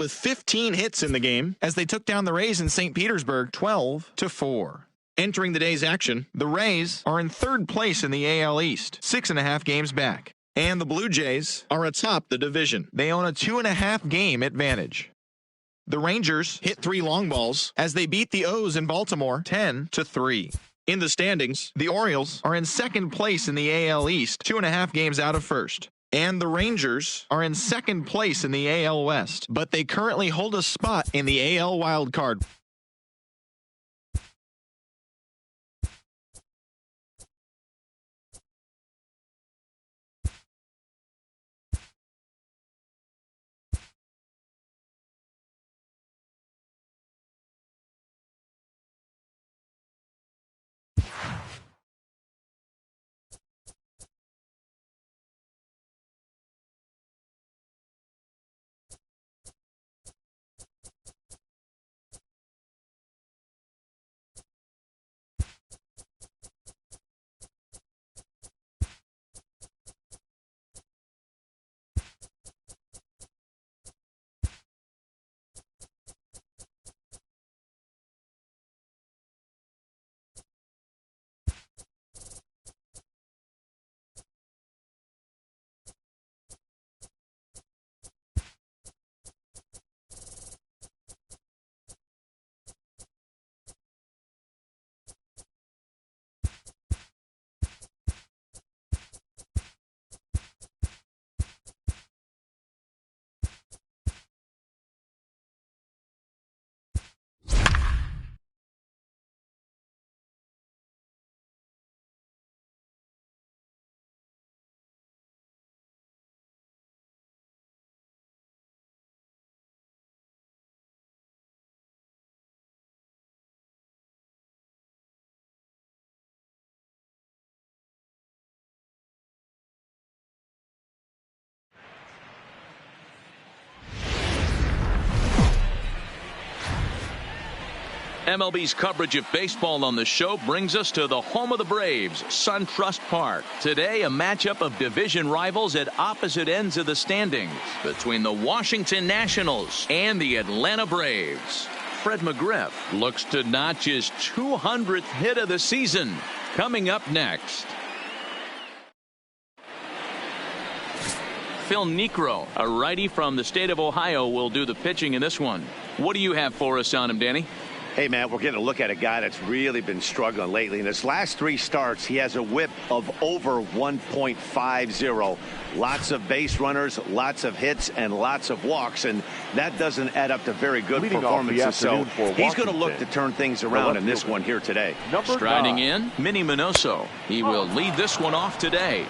with 15 hits in the game as they took down the Rays in St. Petersburg 12-4. Entering the day's action, the Rays are in third place in the AL East, 6.5 games back. And the Blue Jays are atop the division. They own a 2.5 game advantage. The Rangers hit 3 long balls as they beat the O's in Baltimore 10-3. In the standings, the Orioles are in second place in the AL East, 2.5 games out of first. And the Rangers are in second place in the AL West, but they currently hold a spot in the AL wild card. MLB's coverage of baseball on the show brings us to the home of the Braves, SunTrust Park. Today, a matchup of division rivals at opposite ends of the standings between the Washington Nationals and the Atlanta Braves. Fred McGriff looks to notch his 200th hit of the season. Coming up next. Phil Niekro, a righty from the state of Ohio, will do the pitching in this one. What do you have for us on him, Danny? Hey, man, we're getting a look at a guy that's really been struggling lately. In his last 3 starts, he has a whip of over 1.50. Lots of base runners, lots of hits, and lots of walks, and that doesn't add up to very good performances. So he's going to look to turn things around in this one here today. Striding in, Minnie Minoso. He will lead this one off today.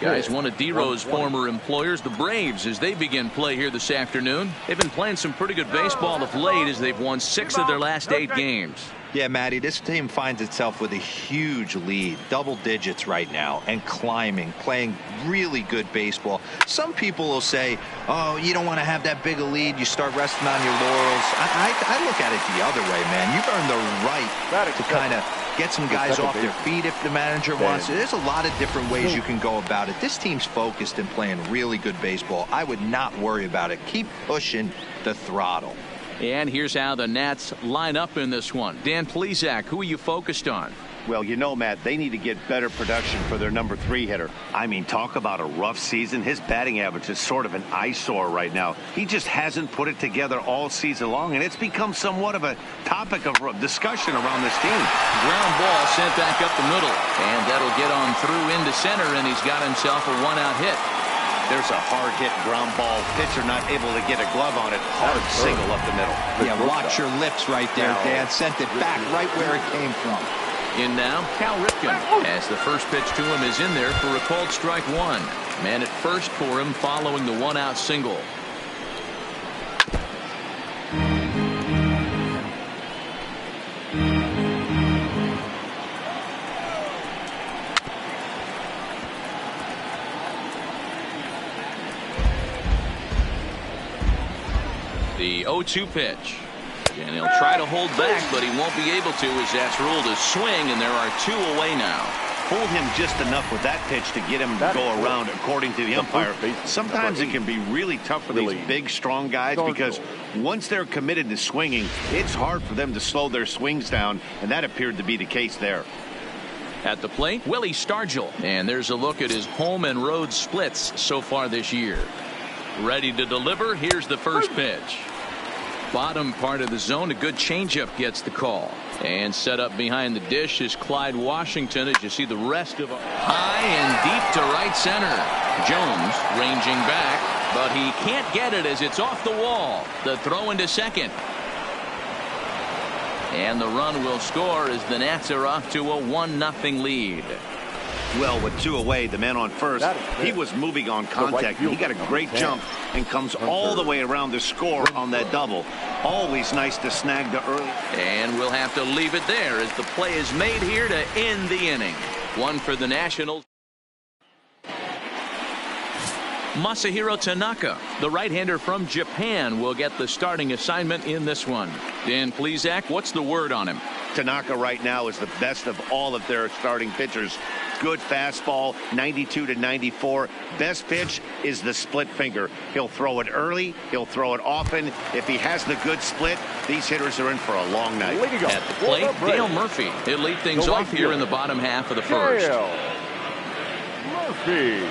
Guys, one of D-Row's former employers, the Braves, as they begin play here this afternoon. They've been playing some pretty good baseball of late as they've won 6 of their last 8 games. Yeah, Matty, this team finds itself with a huge lead, double digits right now, and climbing, playing really good baseball. Some people will say, oh, you don't want to have that big a lead, you start resting on your laurels. I look at it the other way, man. You've earned the right to kind of get some guys off their feet if the manager wants to. There's a lot of different ways you can go about it. This team's focused and playing really good baseball. I would not worry about it. Keep pushing the throttle. And here's how the Nats line up in this one. Dan Plesac, who are you focused on? Well, you know, Matt, they need to get better production for their number 3 hitter. I mean, talk about a rough season. His batting average is sort of an eyesore right now. He just hasn't put it together all season long, and it's become somewhat of a topic of discussion around this team. Ground ball sent back up the middle, and that'll get on through into center, and he's got himself a 1-out hit. There's a hard-hit ground ball. Pitcher not able to get a glove on it. Hard single up the middle. Yeah, watch your lips right there, Dan. Sent it back right where it came from. In now, Cal Ripken, as the first pitch to him is in there for a called strike 1. Man at first for him following the 1-out single. The 0-2 pitch. And he'll try to hold back, but he won't be able to as that's ruled a swing, and there are 2 away now. Hold him just enough with that pitch to get him to go around, according to the umpire. Sometimes it can be really tough for these big, strong guys because Once they're committed to swinging, it's hard for them to slow their swings down, and that appeared to be the case there. At the plate, Willie Stargell. And there's a look at his home and road splits so far this year. Ready to deliver. Here's the first pitch. Bottom part of the zone, a good changeup gets the call. And set up behind the dish is Clyde Washington, as you see the rest of high and deep to right center. Jones ranging back, but he can't get it as it's off the wall. The throw into second. And the run will score as the Nats are off to a 1-0 lead. Well, with 2 away, the man on first, he was moving on contact. He got a great jump and comes all the way around to score on that double. Always nice to snag the early. And we'll have to leave it there as the play is made here to end the inning. One for the Nationals. Masahiro Tanaka, the right-hander from Japan, will get the starting assignment in this one. Dan Plesac, what's the word on him? Tanaka right now is the best of all of their starting pitchers. Good fastball, 92 to 94. Best pitch is the split finger. He'll throw it early. He'll throw it often. If he has the good split, these hitters are in for a long night. At the plate, Dale Murphy. He'll lead things off here in the bottom half of the first. Murphy.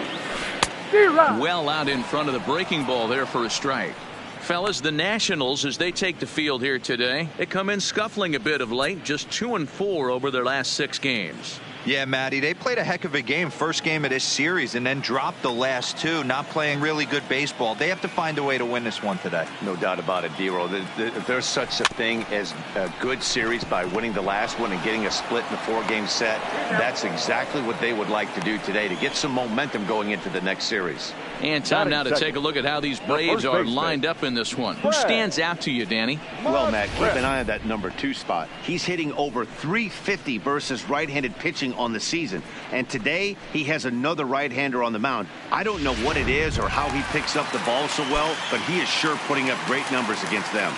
Well out in front of the breaking ball there for a strike. Fellas, the Nationals, as they take the field here today, they come in scuffling a bit of late, just 2-4 over their last 6 games. Yeah, Matty, they played a heck of a game, first game of this series, and then dropped the last 2, not playing really good baseball. They have to find a way to win this one today. No doubt about it, D-Roll. There's such a thing as a good series by winning the last one and getting a split in a 4-game set. That's exactly what they would like to do today to get some momentum going into the next series. And time now to take a look at how these Braves are lined up in this one. Who stands out to you, Danny? Well, Matt, keep an eye on that number 2 spot. He's hitting over 350 versus right-handed pitching on the season, and today he has another right-hander on the mound. I don't know what it is or how he picks up the ball so well, but he is sure putting up great numbers against them.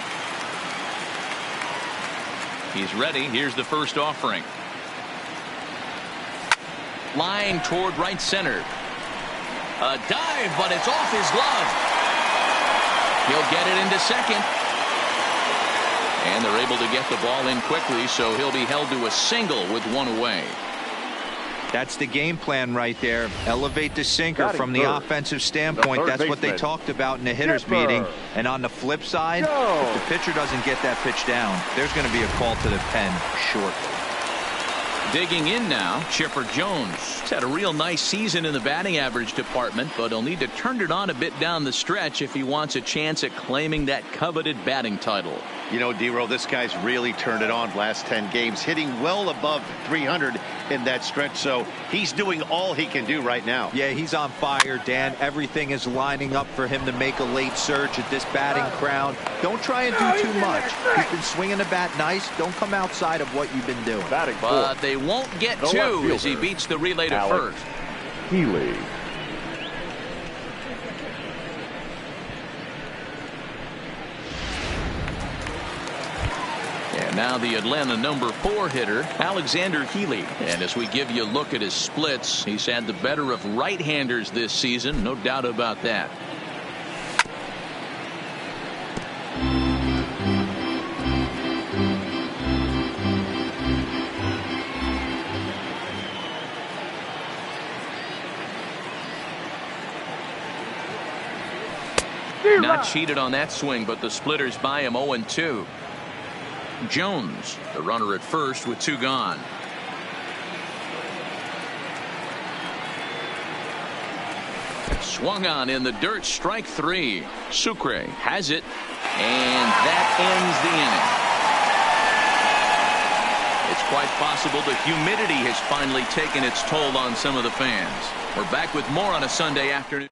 He's ready. Here's the first offering. Line toward right center. A dive, but it's off his glove. He'll get it into second. And they're able to get the ball in quickly, so he'll be held to a single with 1 away. That's the game plan right there. Elevate the sinker from the offensive standpoint. That's what they talked about in the hitters meeting. And on the flip side, if the pitcher doesn't get that pitch down, there's going to be a call to the pen shortly. Digging in now, Chipper Jones. He's had a real nice season in the batting average department, but he'll need to turn it on a bit down the stretch if he wants a chance at claiming that coveted batting title. You know, D-Roll, this guy's really turned it on last 10 games, hitting well above 300 in that stretch, so he's doing all he can do right now. Yeah, he's on fire, Dan. Everything is lining up for him to make a late surge at this batting crown. Don't try and do too much. He's been swinging the bat nice. Don't come outside of what you've been doing. But they won't get 2 as he beats the relay to first. Healy. And now the Atlanta number 4 hitter, Alexander Healy. And as we give you a look at his splits, he's had the better of right-handers this season, no doubt about that. Not cheated on that swing, but the splitters by him 0-2. Jones, the runner at first with 2 gone. Swung on in the dirt, strike 3. Sucre has it, and that ends the inning. It's quite possible the humidity has finally taken its toll on some of the fans. We're back with more on a Sunday afternoon.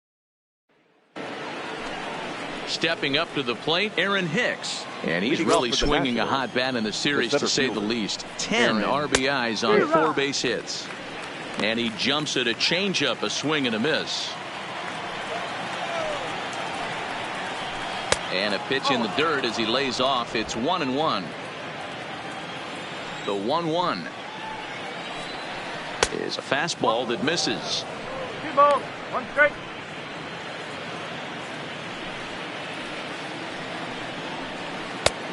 Stepping up to the plate, Aaron Hicks. And he's really swinging a hot bat in the series, to say the least. 10 RBIs on 4 base hits. And he jumps at a changeup, a swing and a miss. And a pitch in the dirt as he lays off. It's 1-1. The 1-1 is a fastball that misses. 2 balls, 1 strike.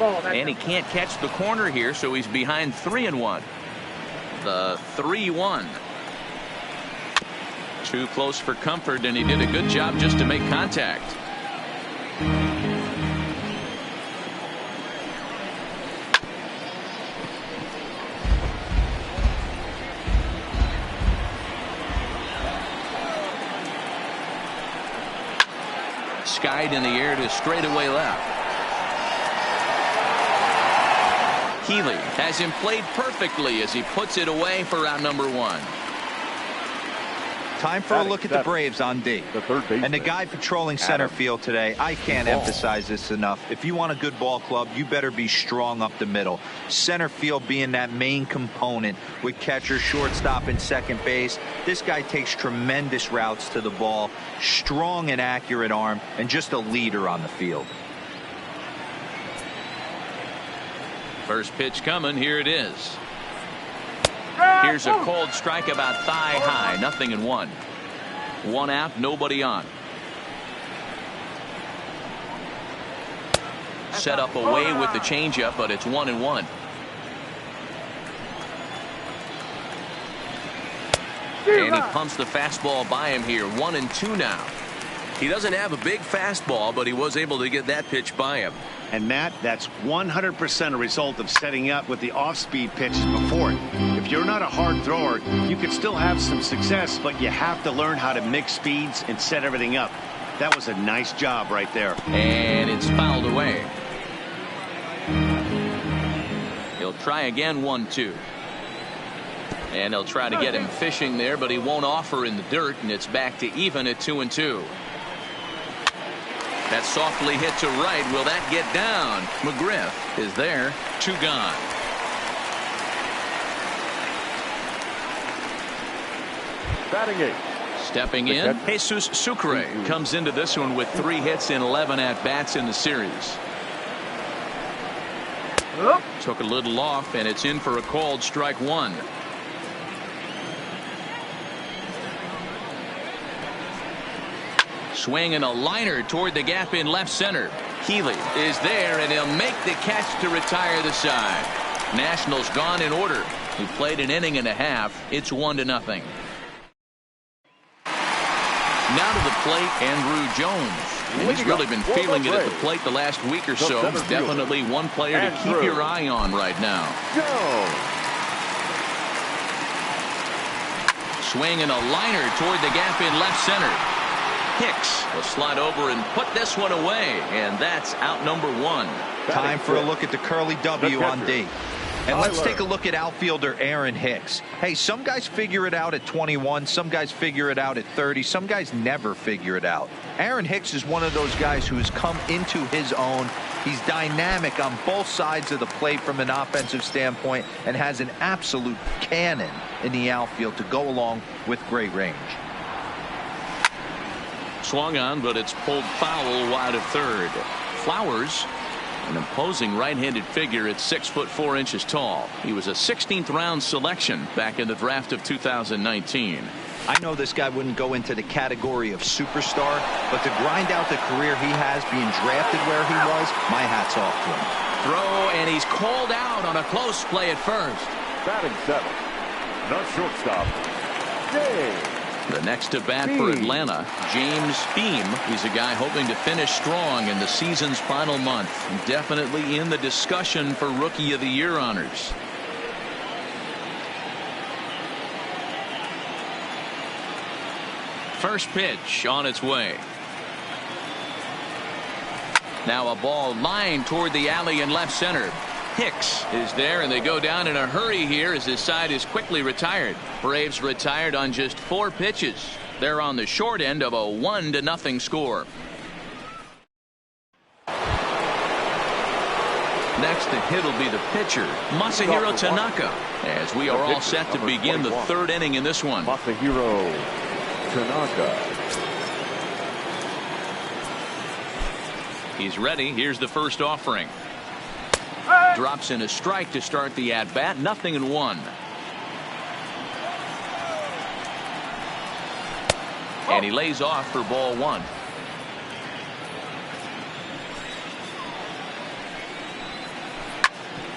And he can't catch the corner here, so he's behind 3-1. The 3-1. Too close for comfort, and he did a good job just to make contact. Skied in the air to straightaway left. Healy has him played perfectly as he puts it away for out number 1. Time for a look at the Braves on D. And the guy patrolling center field today, I can't emphasize this enough. If you want a good ball club, you better be strong up the middle. Center field being that main component with catcher, shortstop, and second base. This guy takes tremendous routes to the ball, strong and accurate arm, and just a leader on the field. First pitch coming. Here it is. Here's a cold strike about thigh high. 0-1. 1 out, nobody on. Set up away with the changeup, but it's 1-1. And he pumps the fastball by him here. 1-2 now. He doesn't have a big fastball, but he was able to get that pitch by him. And Matt, that's 100% a result of setting up with the off-speed pitches before it. If you're not a hard thrower, you could still have some success, but you have to learn how to mix speeds and set everything up. That was a nice job right there. And it's fouled away. He'll try again. 1-2. And they'll try to get him fishing there, but he won't offer in the dirt, and it's back to even at 2-2. That softly hit to right. Will that get down? McGriff is there. 2 gone. Batting 8. Stepping in, Jesus Sucre comes into this one with 3 hits in 11 at-bats in the series. Took a little off, and it's in for a called strike 1. Swinging a liner toward the gap in left center. Healy is there, and he'll make the catch to retire the side. Nationals gone in order. He played an inning and a half. It's 1-0. Now to the plate, Andrew Jones. And he's really been feeling it at the plate the last week or so. Definitely one player to keep your eye on right now. Swinging a liner toward the gap in left center. Hicks will slide over and put this one away, and that's out number 1. Time for a look at the curly W on D. And let's take a look at outfielder Aaron Hicks. Hey, some guys figure it out at 21. Some guys figure it out at 30. Some guys never figure it out. Aaron Hicks is one of those guys who has come into his own. He's dynamic on both sides of the plate from an offensive standpoint and has an absolute cannon in the outfield to go along with great range. Swung on, but it's pulled foul wide of third. Flowers, an imposing right-handed figure at 6'4" tall. He was a 16th round selection back in the draft of 2019. I know this guy wouldn't go into the category of superstar, but to grind out the career he has being drafted where he was, my hat's off to him. Throw, and he's called out on a close play at first. Batting 7. The shortstop, James. The next to bat for Atlanta, James Beam. He's a guy hoping to finish strong in the season's final month. Definitely in the discussion for Rookie of the Year honors. First pitch on its way. Now a ball lined toward the alley in left center. Hicks is there, and they go down in a hurry here as his side is quickly retired. Braves retired on just 4 pitches. They're on the short end of a 1-0 score. Next to hit will be the pitcher, Masahiro Tanaka, as we are all set to begin the 3rd inning in this one. Masahiro Tanaka. He's ready. Here's the first offering. Drops in a strike to start the at-bat. 0-1. And he lays off for ball 1.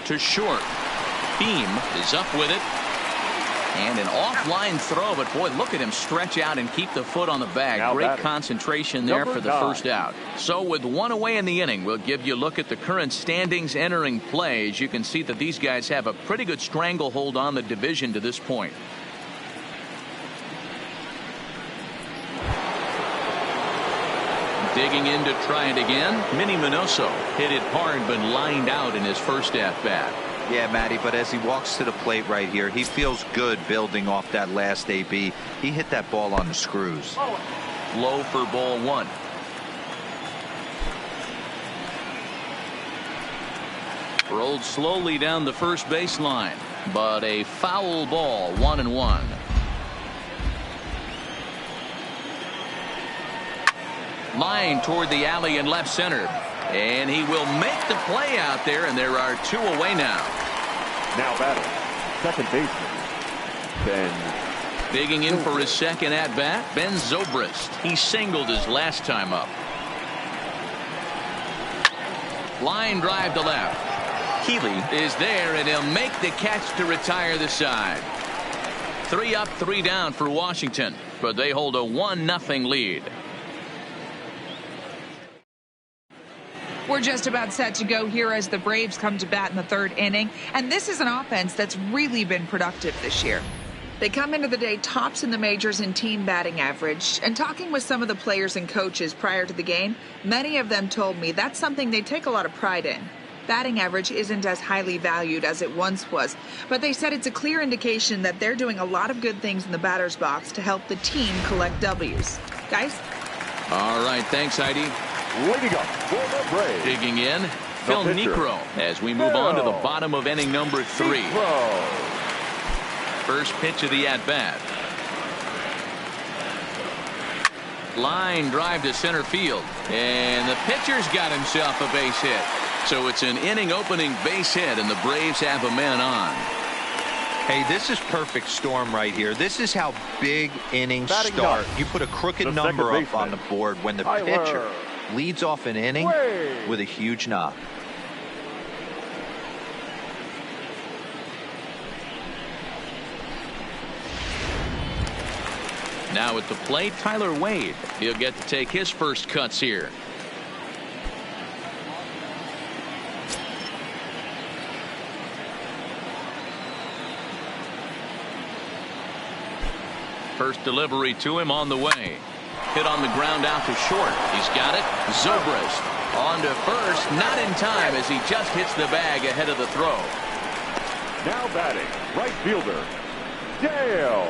to short. Beam is up with it. And an offline throw, but boy, look at him stretch out and keep the foot on the bag. Now Great batting, concentration there for the first out. So with one away in the inning, we'll give you a look at the current standings entering play. As you can see that these guys have a pretty good stranglehold on the division to this point. Digging in to try it again. Minnie Minoso hit it hard but lined out in his first at-bat. Yeah, Matty, but as he walks to the plate right here, he feels good building off that last AB. He hit that ball on the screws. Low for ball one. Rolled slowly down the first baseline, but a foul ball, 1-1. Line toward the alley in left center. And he will make the play out there, and there are two away now. Now batting, second baseman, Ben. Digging in for his second at-bat, Ben Zobrist. He singled his last time up. Line drive to left. Keeley is there, and he'll make the catch to retire the side. 3 up, 3 down for Washington, but they hold a 1-0 lead. We're just about set to go here as the Braves come to bat in the third inning. And this is an offense that's really been productive this year. They come into the day tops in the majors in team batting average. And talking with some of the players and coaches prior to the game, many of them told me that's something they take a lot of pride in. Batting average isn't as highly valued as it once was. But they said it's a clear indication that they're doing a lot of good things in the batter's box to help the team collect W's. Guys? All right. Thanks, Heidi. Leading up for the Braves. Digging in, Phil Niekro as we move on to the bottom of inning number 3. First pitch of the at-bat. Line drive to center field. And the pitcher's got himself a base hit. So it's an inning opening base hit, and the Braves have a man on. Hey, this is perfect storm right here. This is how big innings start. You put a crooked number up on the board when the pitcher leads off an inning with a huge knock. Now at the plate, Tyler Wade. He'll get to take his first cuts here. First delivery to him on the way. Hit on the ground out to short. He's got it. Zobrist on to first. Not in time as he just hits the bag ahead of the throw. Now batting, right fielder, Dale.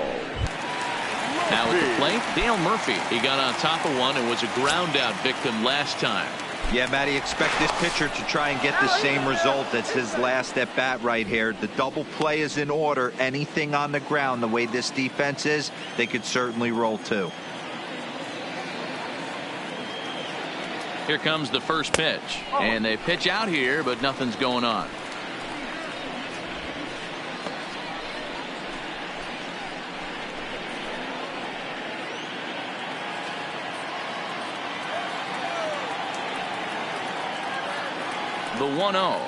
Now at the plate, Dale Murphy. He got on top of one and was a ground out victim last time. Yeah, Matty, expect this pitcher to try and get the same result as his last at bat right here. The double play is in order. Anything on the ground, the way this defense is, they could certainly roll too. Here comes the first pitch. And they pitch out here, but nothing's going on. The 1-0.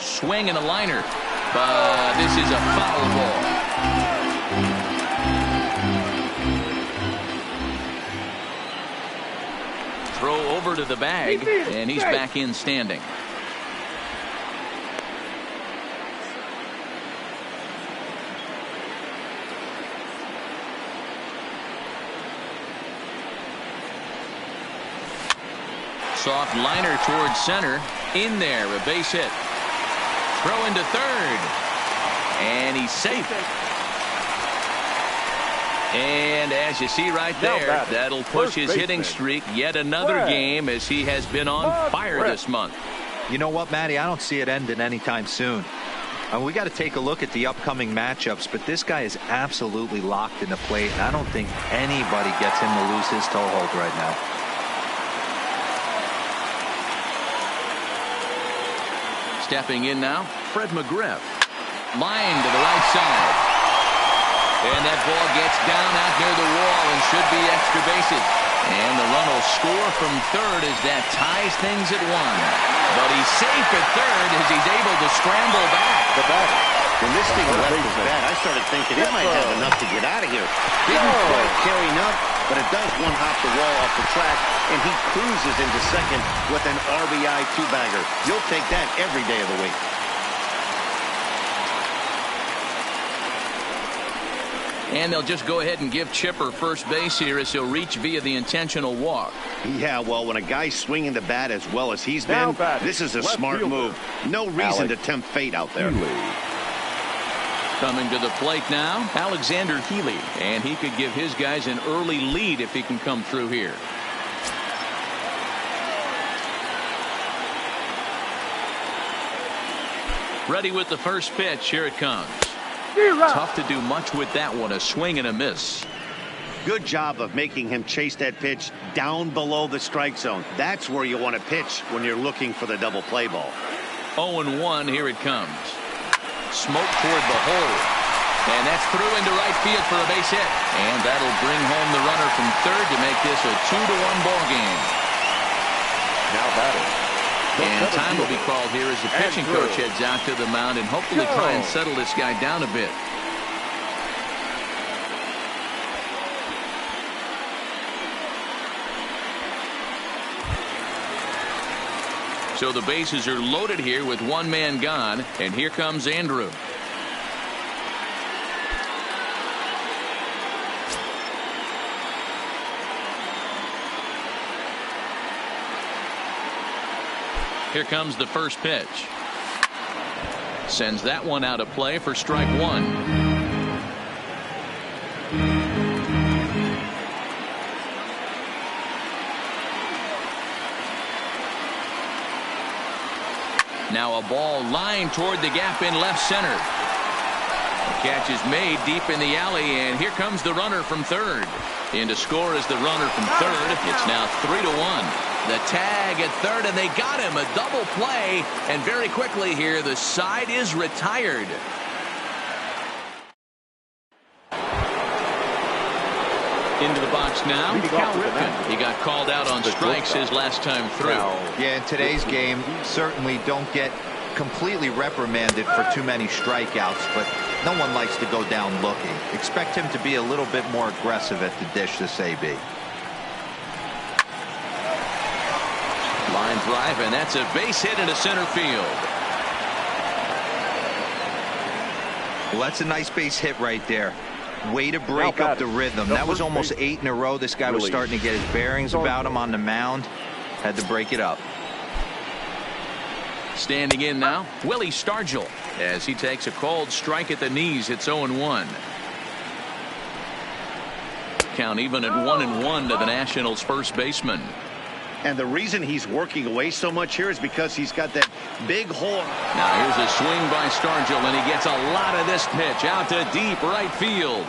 Swing and a liner. But this is a foul ball. Throw over to the bag, and he's back in standing. Soft liner towards center. In there, a base hit. Throw into third. And he's safe. And as you see right there, that'll push his hitting streak yet another game as he has been on fire this month. You know what, Matty? I don't see it ending anytime soon. We got to take a look at the upcoming matchups, but this guy is absolutely locked in the plate, and I don't think anybody gets him to lose his toehold right now. Stepping in now, Fred McGriff. Line to the right side. And that ball gets down out near the wall and should be extra bases. And the run will score from third as that ties things at 1. But he's safe at third as he's able to scramble back. The batter. When this thing left his bat, I started thinking it might have enough to get out of here. Didn't quite carry enough, but it does one hop the wall off the track, and he cruises into second with an RBI two-bagger. You'll take that every day of the week. And they'll just go ahead and give Chipper first base here as he'll reach via the intentional walk. Yeah, well, when a guy's swinging the bat as well as he's been, this is a smart move. No reason to tempt fate out there. Coming to the plate now, Alexander Healy. And he could give his guys an early lead if he can come through here. Ready with the first pitch. Here it comes. Tough to do much with that one. A swing and a miss. Good job of making him chase that pitch down below the strike zone. That's where you want to pitch when you're looking for the double play ball. 0-1. Here it comes. Smoke toward the hole. And that's through into right field for a base hit. And that'll bring home the runner from third to make this a 2-1 ball game. Now batting. And time will be called here as the pitching coach heads out to the mound and hopefully try and settle this guy down a bit. So the bases are loaded here with one man gone, and here comes Andrew. Here comes the first pitch. Sends that one out of play for strike 1. Now a ball lined toward the gap in left center. The catch is made deep in the alley, and here comes the runner from third. In to score is the runner from third. It's now 3-1. The tag at third, and they got him. A double play, and very quickly here, the side is retired. Into the box now, Cal Ripken. He got called out on strikes his last time through. Yeah, in today's game, certainly don't get completely reprimanded for too many strikeouts, but no one likes to go down looking. Expect him to be a little bit more aggressive at the dish this AB. Line drive, and that's a base hit into center field. Well, that's a nice base hit right there. Way to break up the rhythm. That was almost 8 in a row. This guy was starting to get his bearings about him on the mound. Had to break it up. Standing in now, Willie Stargell, as he takes a cold strike at the knees. It's 0-1. Count even at 1-1 to the Nationals' first baseman. And the reason he's working away so much here is because he's got that big hole. Now here's a swing by Stargell, and he gets a lot of this pitch out to deep right field.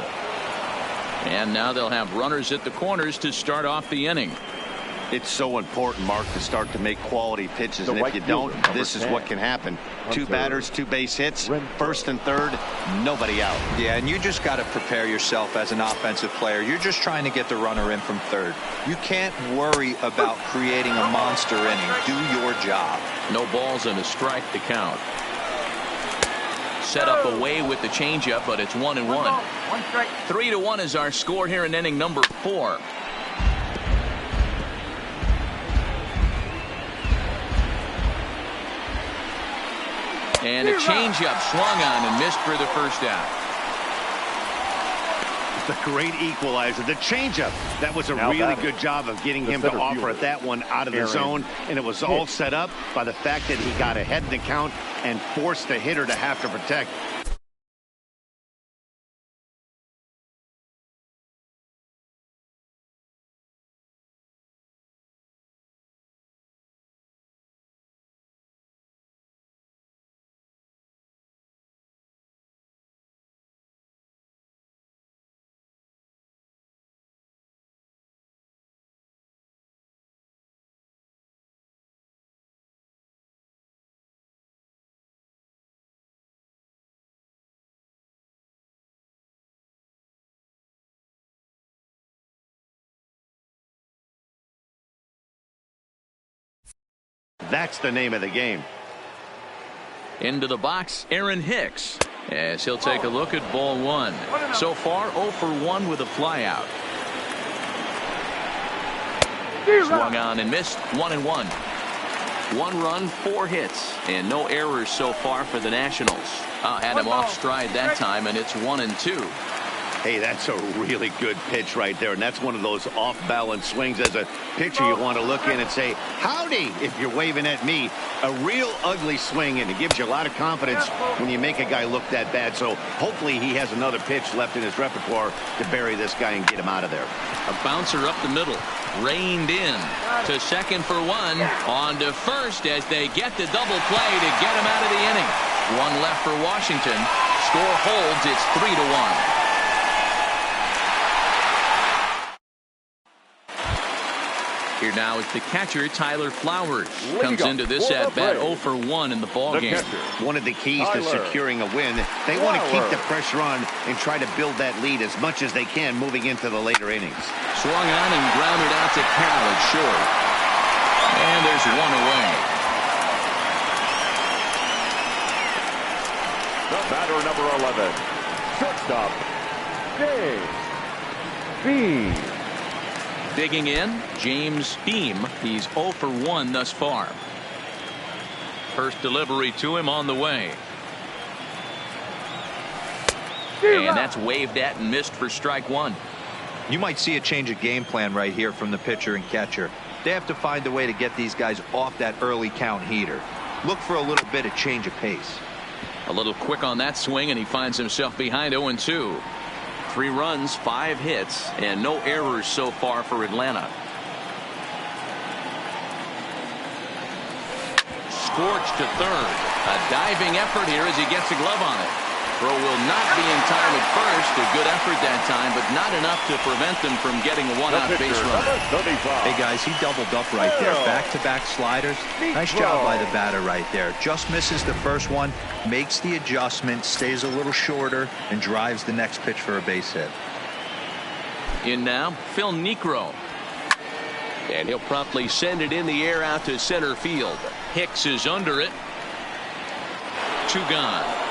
And now they'll have runners at the corners to start off the inning. It's so important, Mark, to start to make quality pitches, and if you don't, this is what can happen. 2 batters, 2 base hits, first and third, nobody out. Yeah, and you just got to prepare yourself as an offensive player. You're just trying to get the runner in from third. You can't worry about creating a monster inning. Do your job. No balls and a strike to count. Set up away with the changeup, but it's 1-1. 3-1 is our score here in inning number 4. And a changeup swung on and missed for the first out. The great equalizer, the changeup. That was a really good job of getting him to offer that one out of the zone, and it was all set up by the fact that he got ahead in the count and forced the hitter to have to protect. That's the name of the game. Into the box, Aaron Hicks, as he'll take a look at ball one. So far, 0 for 1 with a flyout. Swung on and missed, 1-1. 1 run, 4 hits, and no errors so far for the Nationals. Had him off stride that time, and it's 1-2. Hey, that's a really good pitch right there, and that's one of those off-balance swings. As a pitcher, you want to look in and say, howdy, if you're waving at me. A real ugly swing, and it gives you a lot of confidence when you make a guy look that bad. So hopefully he has another pitch left in his repertoire to bury this guy and get him out of there. A bouncer up the middle, reined in to second for 1, on to first as they get the double play to get him out of the inning. 1 left for Washington. Score holds, it's 3-1. Here now is the catcher, Tyler Flowers. Comes into this at-bat 0 for 1 in the ballgame. One of the keys to securing a win, they want to keep the pressure on and try to build that lead as much as they can moving into the later innings. Swung on and grounded out to Carroll at short. And there's 1 away. The batter, number 11, shortstop, James Beam. Digging in, James Beam. He's 0 for 1 thus far. First delivery to him on the way. And that's waved at and missed for strike 1. You might see a change of game plan right here from the pitcher and catcher. They have to find a way to get these guys off that early count heater. Look for a little bit of change of pace. A little quick on that swing, and he finds himself behind 0-2. 3 runs, 5 hits, and no errors so far for Atlanta. Scorched to third. A diving effort here as he gets a glove on it. Throw will not be in time at first. A good effort that time, but not enough to prevent them from getting a one-out base runner. Hey, guys, he doubled up right there. Back-to-back sliders. Nice job by the batter right there. Just misses the first one, makes the adjustment, stays a little shorter, and drives the next pitch for a base hit. In now, Phil Niekro. And he'll promptly send it in the air out to center field. Hicks is under it. 2 gone.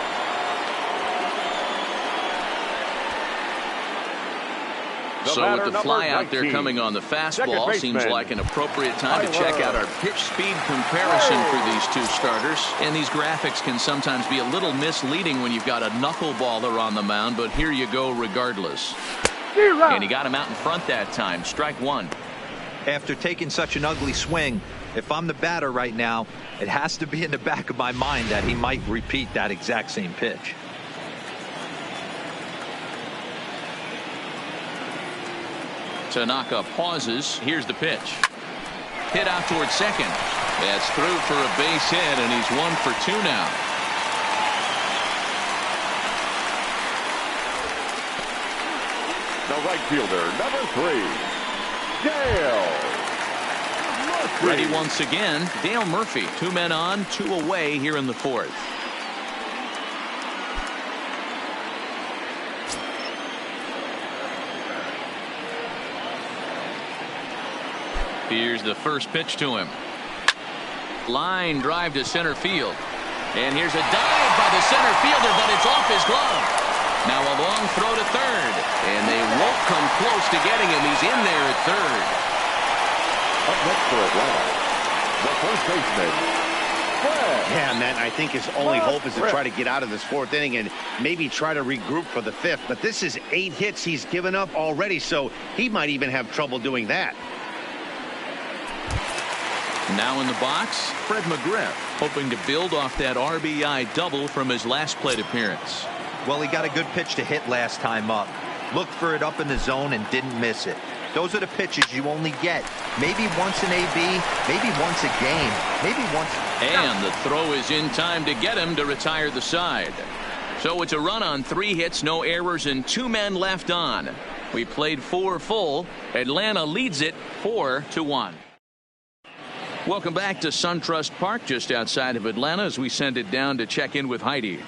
So with the fly out there coming on the fastball, seems like an appropriate time to check out our pitch speed comparison for these 2 starters. And these graphics can sometimes be a little misleading when you've got a knuckleballer on the mound, but here you go regardless. And he got him out in front that time. Strike 1. After taking such an ugly swing, if I'm the batter right now, it has to be in the back of my mind that he might repeat that exact same pitch. Tanaka pauses. Here's the pitch. Hit out towards second. That's through for a base hit, and he's 1 for 2 now. The right fielder, number 3, Dale Murphy. Ready once again, Dale Murphy. 2 men on, 2 away here in the 4th. Here's the first pitch to him. Line drive to center field. And here's a dive by the center fielder, but it's off his glove. Now a long throw to third. And they won't come close to getting him. He's in there at third. Up next for Atlanta, the first baseman, Fred. Yeah, man, I think his only hope is to try to get out of this 4th inning and maybe try to regroup for the 5th. But this is 8 hits he's given up already, so he might even have trouble doing that. Now in the box, Fred McGriff, hoping to build off that RBI double from his last plate appearance. Well, he got a good pitch to hit last time up. Looked for it up in the zone and didn't miss it. Those are the pitches you only get maybe once in AB, maybe once a game, maybe once. And the throw is in time to get him to retire the side. So it's a run on 3 hits, no errors, and 2 men left on. We played 4 full. Atlanta leads it 4-1. Welcome back to SunTrust Park, just outside of Atlanta, as we send it down to check in with Heidi.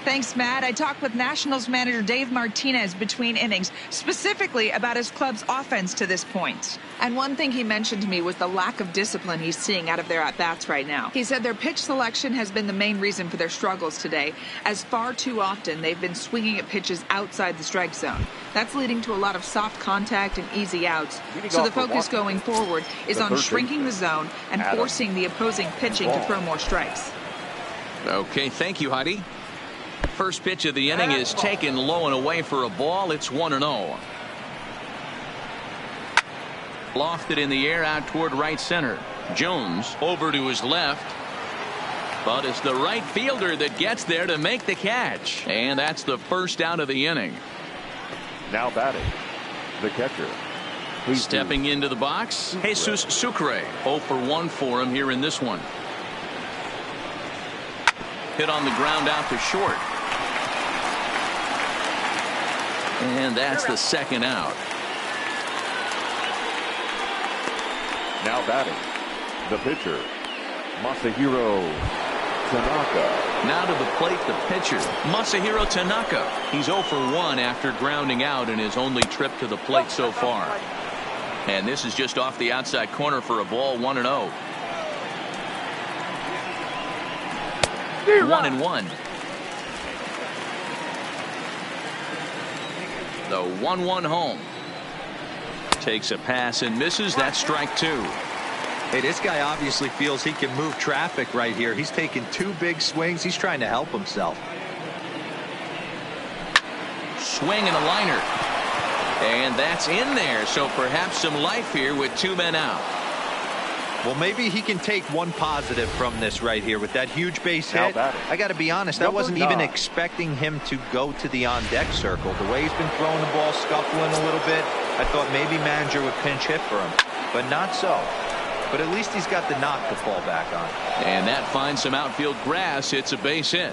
Thanks, Matt. I talked with Nationals manager Dave Martinez between innings, specifically about his club's offense to this point. And one thing he mentioned to me was the lack of discipline he's seeing out of their at-bats right now. He said their pitch selection has been the main reason for their struggles today, as far too often they've been swinging at pitches outside the strike zone. That's leading to a lot of soft contact and easy outs. So the focus going forward is on shrinking the zone and forcing the opposing pitching to throw more strikes. Okay, thank you, Heidi. First pitch of the inning is taken low and away for a ball. It's 1-0. Lofted in the air out toward right center. Jones over to his left. But it's the right fielder that gets there to make the catch. And that's the first out of the inning. Now batting, the catcher. Stepping into the box, Jesus Sucre. 0 for 1 for him here in this one. Hit on the ground out to short. And that's the second out. Now batting, the pitcher, Masahiro Tanaka. Now to the plate, the pitcher, Masahiro Tanaka. He's 0 for 1 after grounding out in his only trip to the plate so far. And this is just off the outside corner for a ball. 1-0. 1-1. The 1-1 home. Takes a pass and misses. That's strike 2. Hey, this guy obviously feels he can move traffic right here. He's taking 2 big swings. He's trying to help himself. Swing and a liner. And that's in there. So perhaps some life here with 2 men out. Well, maybe he can take one positive from this right here with that huge base hit. I got to be honest, I wasn't even expecting him to go to the on-deck circle. The way he's been throwing the ball, scuffling a little bit, I thought maybe manager would pinch hit for him, but not so. But at least he's got the knock to fall back on. And that finds some outfield grass. It's a base hit.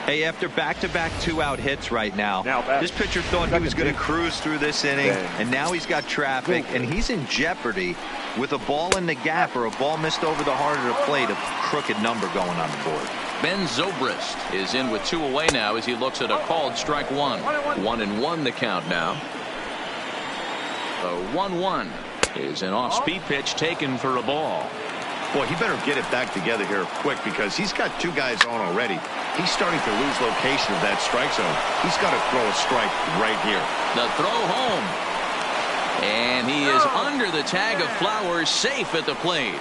Hey, after back-to-back 2-out hits right now this pitcher thought he was going to cruise through this inning, and now he's got traffic, and he's in jeopardy with a ball in the gap or a ball missed over the heart of the plate, a crooked number going on the board. Ben Zobrist is in with 2 away now as he looks at a called strike 1. 1-1 the count now. The 1-1 is an off-speed pitch taken for a ball. Boy, he better get it back together here quick because he's got 2 guys on already. He's starting to lose location of that strike zone. He's got to throw a strike right here. The throw home. And he is under the tag of Flowers, safe at the plate.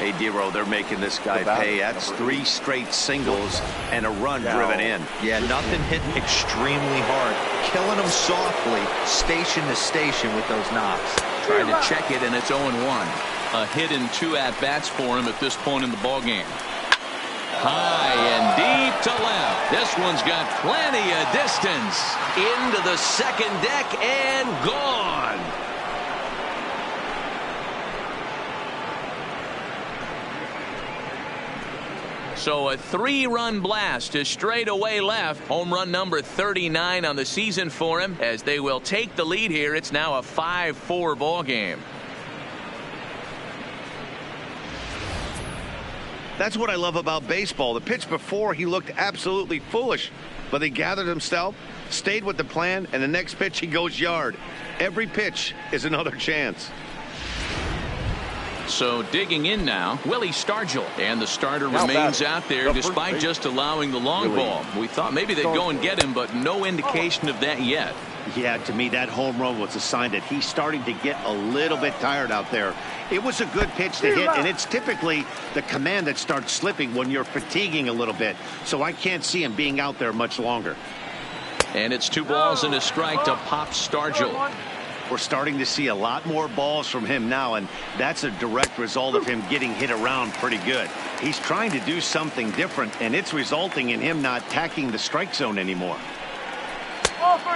Hey, Dero, they're making this guy pay. That's 3 straight singles and a run driven in. Yeah, nothing hit extremely hard. Killing him softly, station to station with those knocks. Trying to check it, and it's 0-1. A hit in 2 at-bats for him at this point in the ballgame. High and deep to left. This one's got plenty of distance. Into the second deck and gone. So a 3-run blast to straightaway left. Home run number 39 on the season for him as they will take the lead here. It's now a 5-4 ball game. That's what I love about baseball. The pitch before, he looked absolutely foolish, but he gathered himself, stayed with the plan, and the next pitch he goes yard. Every pitch is another chance. So digging in now, Willie Stargell, and the starter remains out there despite just allowing the long ball. We thought maybe they'd go and get him, but no indication of that yet. Yeah, to me, that home run was a sign that he's starting to get a little bit tired out there. It was a good pitch to hit, and it's typically the command that starts slipping when you're fatiguing a little bit. So I can't see him being out there much longer. And it's 2 balls and a strike to Pop Stargell. We're starting to see a lot more balls from him now, and that's a direct result of him getting hit around pretty good. He's trying to do something different, and it's resulting in him not attacking the strike zone anymore.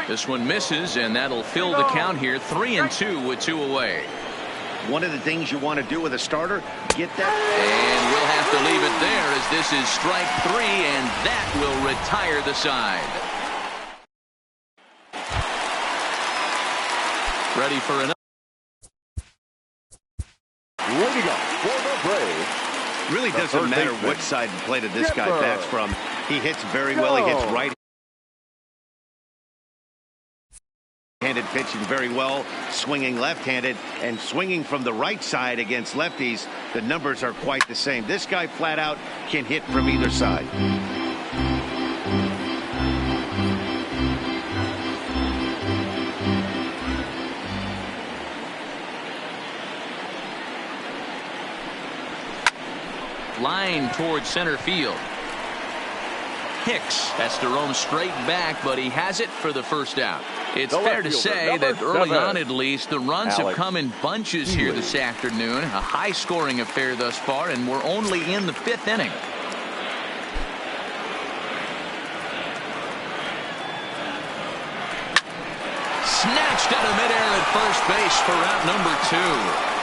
This one misses, and that'll fill the count here. 3-2 with 2 away. One of the things you want to do with a starter, get that. And we'll have to leave it there as this is strike 3, and that will retire the side. Ready for another. Leading up for the Braves, Really doesn't matter what side of the plate this guy bats from. He hits very well. He hits right-handed pitching very well, swinging left-handed, and swinging from the right side against lefties. The numbers are quite the same. This guy flat out can hit from either side. Line towards center field. Hicks has to roam straight back, but he has it for the first out. It's fair to say that early on, at least, the runs have come in bunches here this afternoon. A high-scoring affair thus far, and we're only in the 5th inning. Snatched out of midair at first base for out number 2.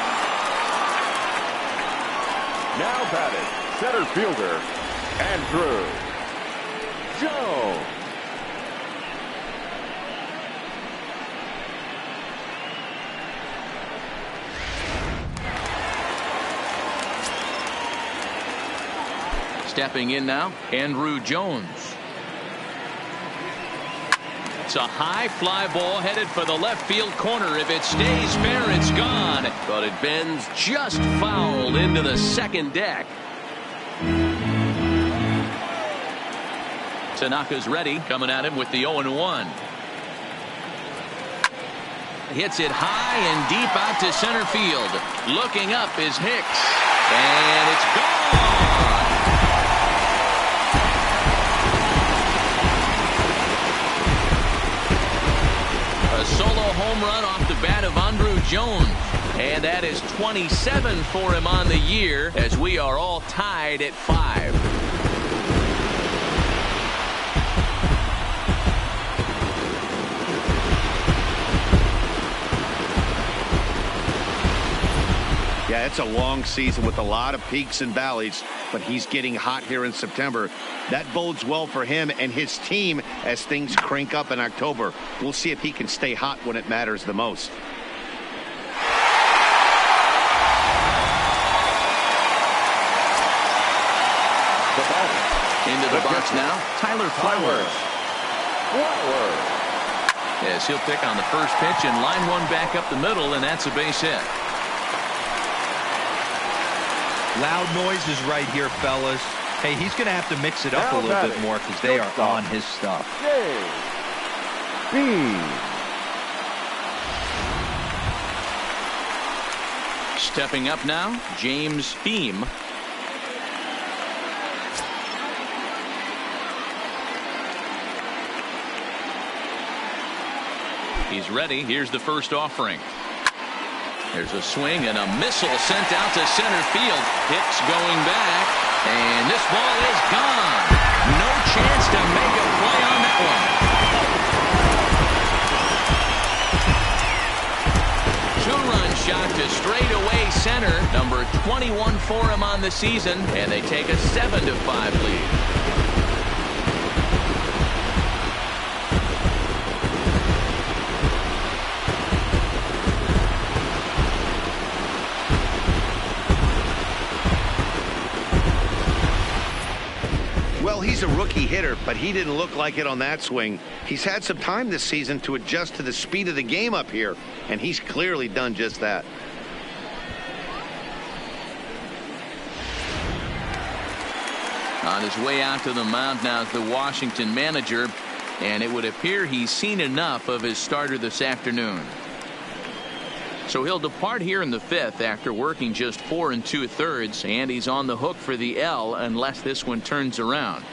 Now batting, center fielder, Andrew Jones. Stepping in now, Andrew Jones. It's a high fly ball headed for the left field corner. If it stays fair, it's gone. But it bends just foul into the second deck. Tanaka's ready, coming at him with the 0-1. Hits it high and deep out to center field. Looking up is Hicks. And it's gone. A solo home run off the bat of Andrew Jones. And that is 27 for him on the year, as we are all tied at 5. Yeah, it's a long season with a lot of peaks and valleys, but he's getting hot here in September. That bodes well for him and his team as things crank up in October. We'll see if he can stay hot when it matters the most. Into the box now, Tyler Flowers. Yes, he'll pick on the first pitch and line one back up the middle, and that's a base hit. Loud noises right here, fellas. Hey, he's going to have to mix it up a little bit more because they are on his stuff. Stepping up now, James Beam. He's ready. Here's the first offering. There's a swing and a missile sent out to center field. Hicks going back, and this ball is gone. No chance to make a play on that one. 2-run shot to straightaway center. Number 21 for him on the season, and they take a 7-5 lead. Well, he's a rookie hitter, but he didn't look like it on that swing. He's had some time this season to adjust to the speed of the game up here, and he's clearly done just that. On his way out to the mound now is the Washington manager, and it would appear he's seen enough of his starter this afternoon. So he'll depart here in the 5th after working just 4 2/3, and he's on the hook for the L unless this one turns around.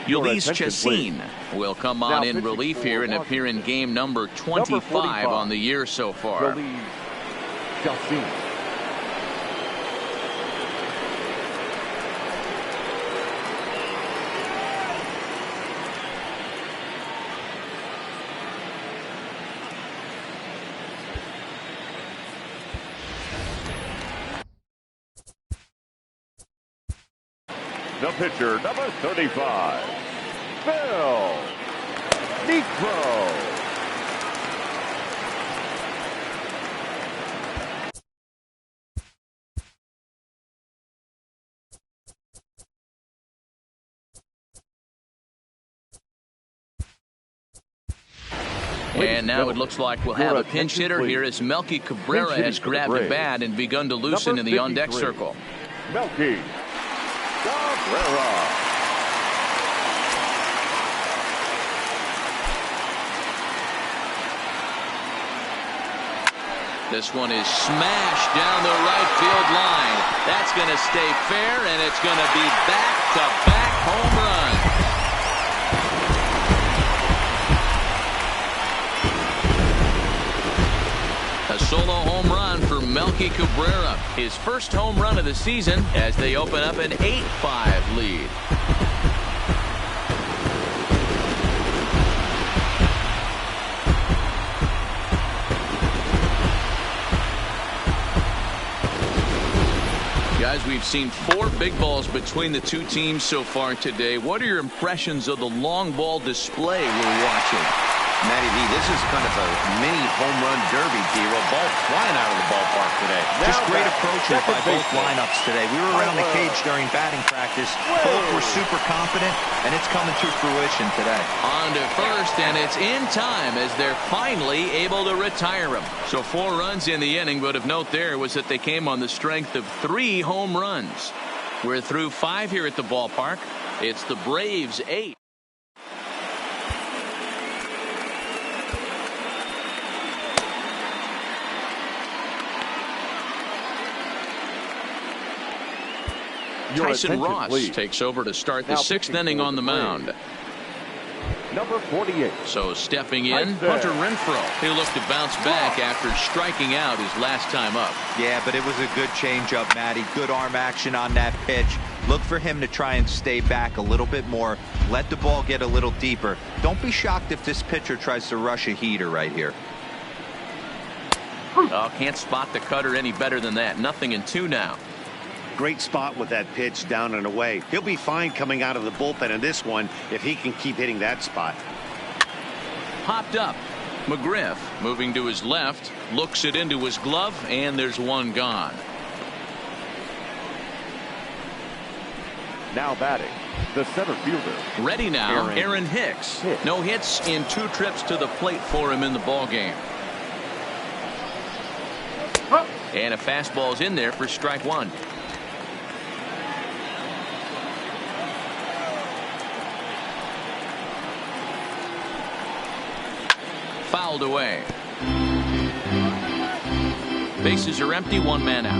Ulysses Chacin will come on in relief here and appear in game number 25 on the year so far. The pitcher, number 35, Phil Niekro. And now it looks like we'll have a pinch hitter here as Melky Cabrera has grabbed a bat and begun to loosen in the on-deck circle. Melky Cabrera. This one is smashed down the right field line. That's going to stay fair, and it's going to be back-to-back home run. A solo home run for Melky Cabrera. His first home run of the season as they open up an 8-5 lead. Guys, we've seen 4 big balls between the two teams so far today. What are your impressions of the long ball display we're watching? Matty V, this is kind of a mini home run derby, D-Roll. Ball flying out of the ballpark today. Just great approaches by both lineups today. We were around the cage during batting practice. Both were super confident, and it's coming to fruition today. On to first, and it's in time as they're finally able to retire him. So 4 runs in the inning, but of note there was that they came on the strength of 3 home runs. We're through 5 here at the ballpark. It's the Braves 8. Tyson Ross takes over to start the 6th inning on the mound. Number 48. So stepping in, Hunter Renfroe. He looked to bounce back after striking out his last time up. Yeah, but it was a good changeup, Matty. Good arm action on that pitch. Look for him to try and stay back a little bit more. Let the ball get a little deeper. Don't be shocked if this pitcher tries to rush a heater right here. Oh, can't spot the cutter any better than that. 0-2 now. Great spot with that pitch down and away. He'll be fine coming out of the bullpen in this one if he can keep hitting that spot. Popped up. McGriff moving to his left, looks it into his glove, and there's one gone. Now batting, the center fielder. Ready now, Aaron Hicks. No hits in 2 trips to the plate for him in the ballgame. And a fastball's in there for strike 1. Fouled away. Bases are empty, 1 man out.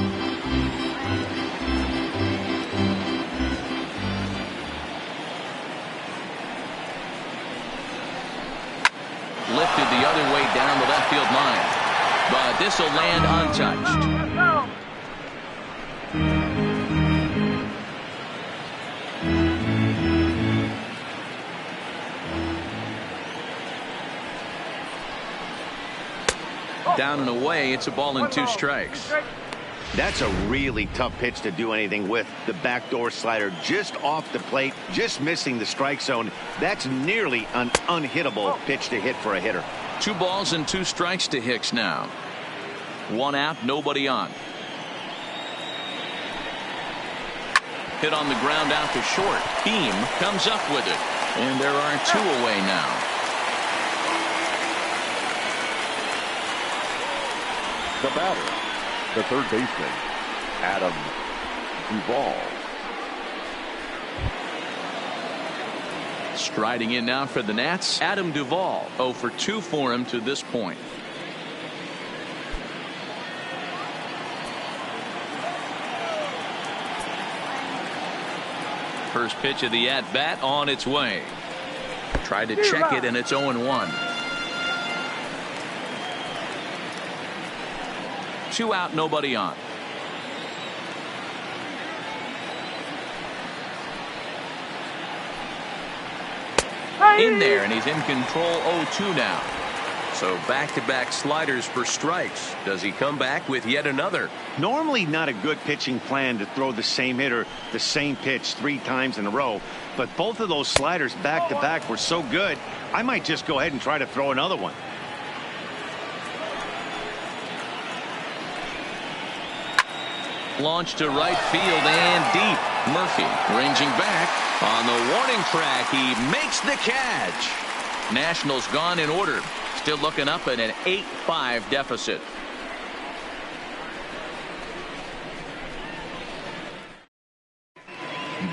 Lifted the other way down the left field line. But this will land untouched. Down and away, it's a ball and 2 strikes. That's a really tough pitch to do anything with. The backdoor slider just off the plate, just missing the strike zone. That's nearly an unhittable pitch to hit for a hitter. 2 balls and 2 strikes to Hicks now. 1 out, nobody on. Hit on the ground out to short. Beam comes up with it. And there are 2 away now. The batter, the third baseman, Adam Duvall. Striding in now for the Nats, Adam Duvall. 0 for 2 for him to this point. First pitch of the at-bat on its way. Tried to check it, and it's 0-1. 2 out, nobody on. In there, and he's in control. 0-2 now. So back-to-back sliders for strikes. Does he come back with yet another? Normally not a good pitching plan to throw the same hitter the same pitch 3 times in a row, but both of those sliders back-to-back were so good, I might just go ahead and try to throw another one. Launched to right field and deep. Murphy ranging back on the warning track. He makes the catch. Nationals gone in order. still looking up at an 8-5 deficit.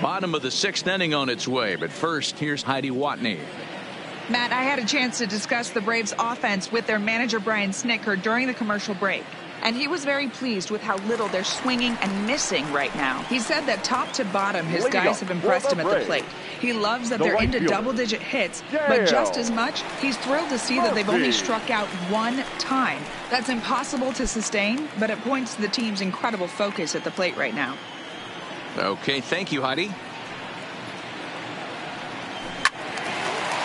Bottom of the 6th inning on its way, but first, here's Heidi Watney. Matt, I had a chance to discuss the Braves offense with their manager Brian Snitker during the commercial break, and he was very pleased with how little they're swinging and missing right now. He said that top to bottom, his guys have impressed him at the plate. He loves that they're into double-digit hits, but just as much, he's thrilled to see that they've only struck out one time. That's impossible to sustain, but it points to the team's incredible focus at the plate right now. Okay, thank you, Heidi.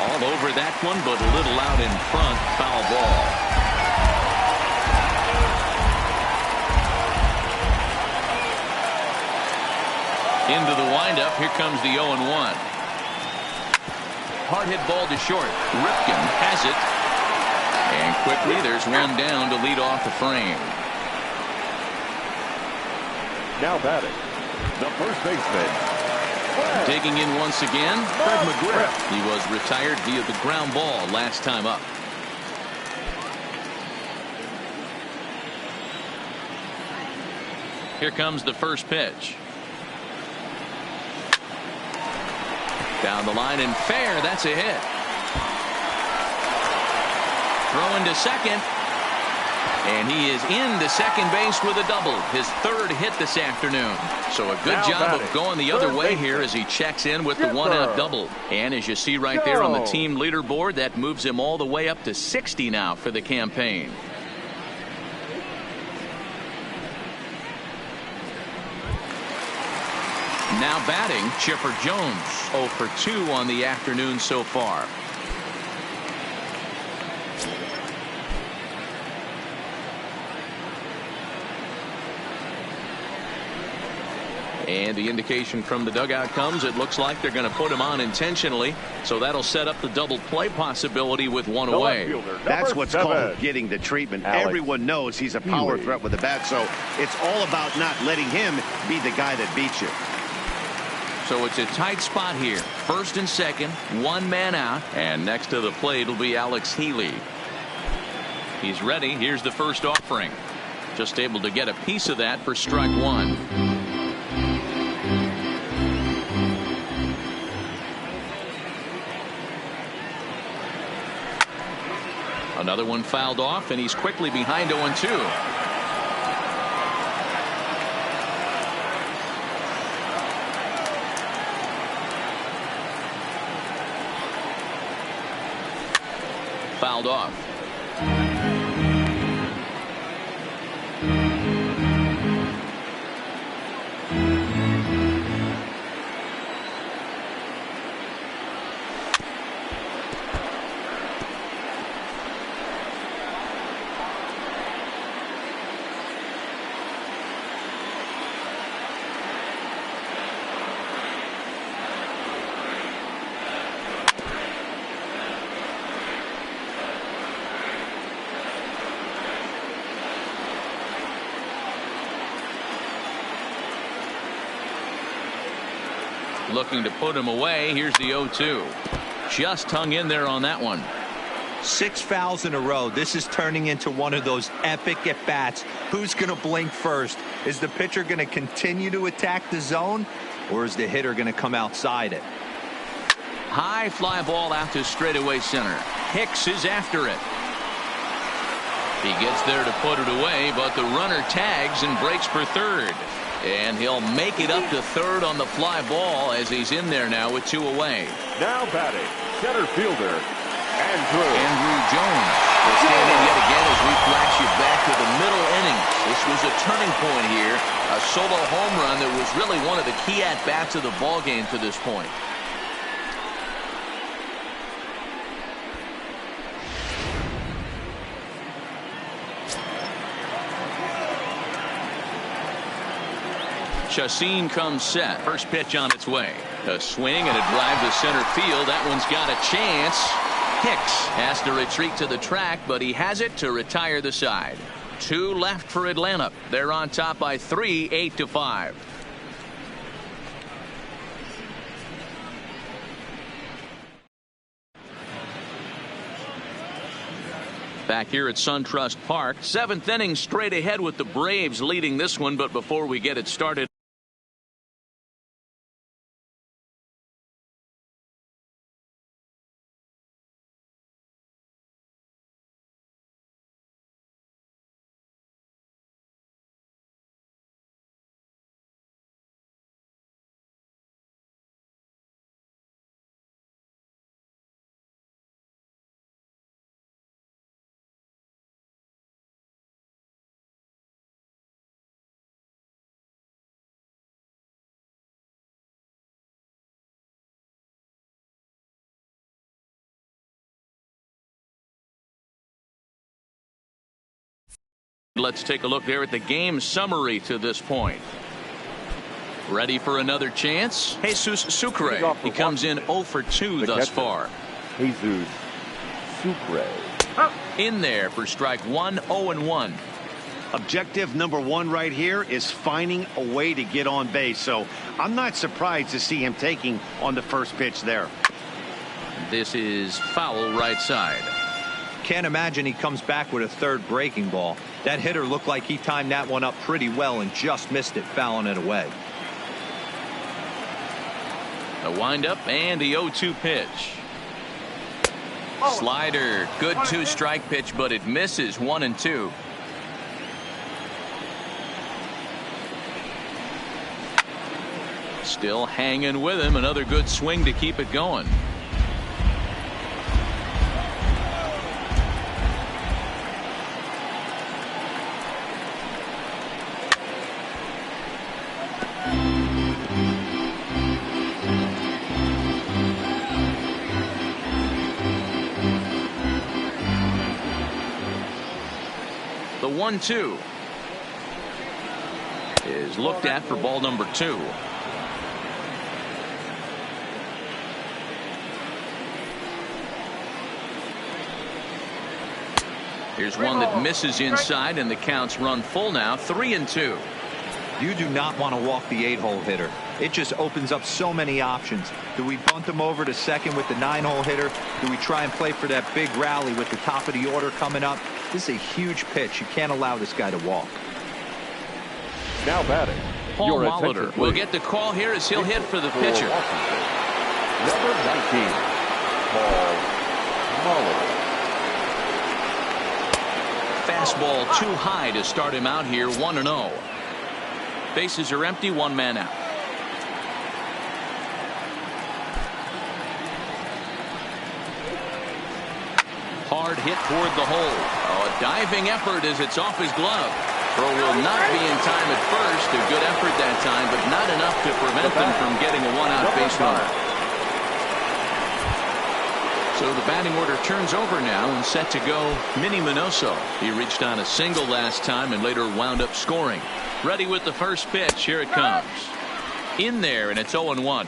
All over that one, but a little out in front. Foul ball. Into the windup. Here comes the 0-1. Hard hit ball to short. Ripken has it. And quickly there's one down to lead off the frame. Now batting, the first baseman. Digging in once again, Fred McGriff. He was retired via the ground ball last time up. Here comes the first pitch. Down the line and fair. That's a hit. Throwing to second. And he is into second base with a double. His 3rd hit this afternoon. So a good job of going the other way here as he checks in with the 1-out double. And as you see right there on the team leaderboard, that moves him all the way up to 60 now for the campaign. Now batting, Chipper Jones. 0 for 2 on the afternoon so far. And the indication from the dugout comes, it looks like they're going to put him on intentionally. So that'll set up the double play possibility with one away. That's what's called getting the treatment. Everyone knows he's a power threat with the bat, so it's all about not letting him be the guy that beats you. So it's a tight spot here. First and second, one man out, and next to the plate will be Alex Healy. He's ready. Here's the first offering. Just able to get a piece of that for strike one. Another one fouled off, and he's quickly behind 0-2. Fouled off. Looking to put him away. Here's the 0-2. Just hung in there on that one. 6 fouls in a row. This is turning into one of those epic at-bats. Who's going to blink first? Is the pitcher going to continue to attack the zone, or is the hitter going to come outside it? High fly ball out to straightaway center. Hicks is after it. He gets there to put it away, but the runner tags and breaks for third. And he'll make it up to third on the fly ball as he's in there now with 2 away. Now batting, center fielder, Andrew Jones will stand in yet again as we flash you back to the middle inning. This was a turning point here. A solo home run that was really one of the key at-bats of the ball game to this point. Chacin comes set. First pitch on its way. A swing and a drive to center field. That one's got a chance. Hicks has to retreat to the track, but he has it to retire the side. 2 left for Atlanta. They're on top by 3, 8-5. Back here at SunTrust Park, 7th inning straight ahead with the Braves leading this one. But before we get it started, let's take a look there at the game summary to this point. Ready for another chance? Jesus Sucre. He comes in 0 for 2 thus far. Jesus Sucre. In there for strike 1, 0-1. Objective number 1 right here is finding a way to get on base. So I'm not surprised to see him taking on the first pitch there. This is foul right side. Can't imagine he comes back with a third breaking ball. That hitter looked like he timed that one up pretty well and just missed it, fouling it away. A windup and the 0-2 pitch. Slider, good 2-strike pitch, but it misses. 1-2. Still hanging with him. Another good swing to keep it going. The 1-2 is looked at for ball number 2. Here's one that misses inside, and the count's run full now. 3-2. You do not want to walk the 8-hole hitter. It just opens up so many options. Do we bunt him over to second with the 9-hole hitter? Do we try and play for that big rally with the top of the order coming up? This is a huge pitch. You can't allow this guy to walk. Now batting. Paul Molitor will get the call here as he'll hit for the pitcher. Number 19, Paul Molitor. Fastball too high to start him out here. 1-0. Bases are empty. 1 man out. Hard hit toward the hole. Oh, a diving effort as it's off his glove. Throw will not be in time at first. A good effort that time, but not enough to prevent them from getting a 1-out base runner. So the batting order turns over now and set to go Minnie Minoso. He reached on a single last time and later wound up scoring. Ready with the first pitch. Here it comes. In there, and it's 0-1.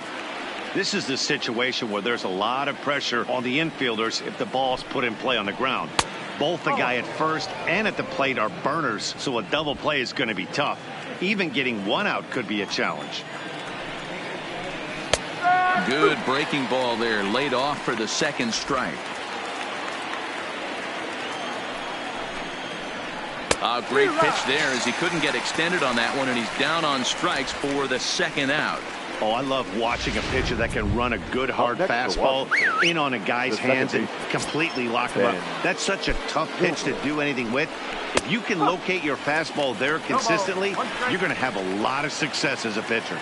This is the situation where there's a lot of pressure on the infielders if the ball's put in play on the ground. Both the guy at first and at the plate are burners, so a double play is going to be tough. Even getting 1 out could be a challenge. Good breaking ball there, laid off for the second strike. A great pitch there as he couldn't get extended on that one, and he's down on strikes for the second out. Oh, I love watching a pitcher that can run a good hard fastball in on a guy's hands and completely lock him up. That's such a tough pitch to do anything with. If you can locate your fastball there consistently, you're going to have a lot of success as a pitcher.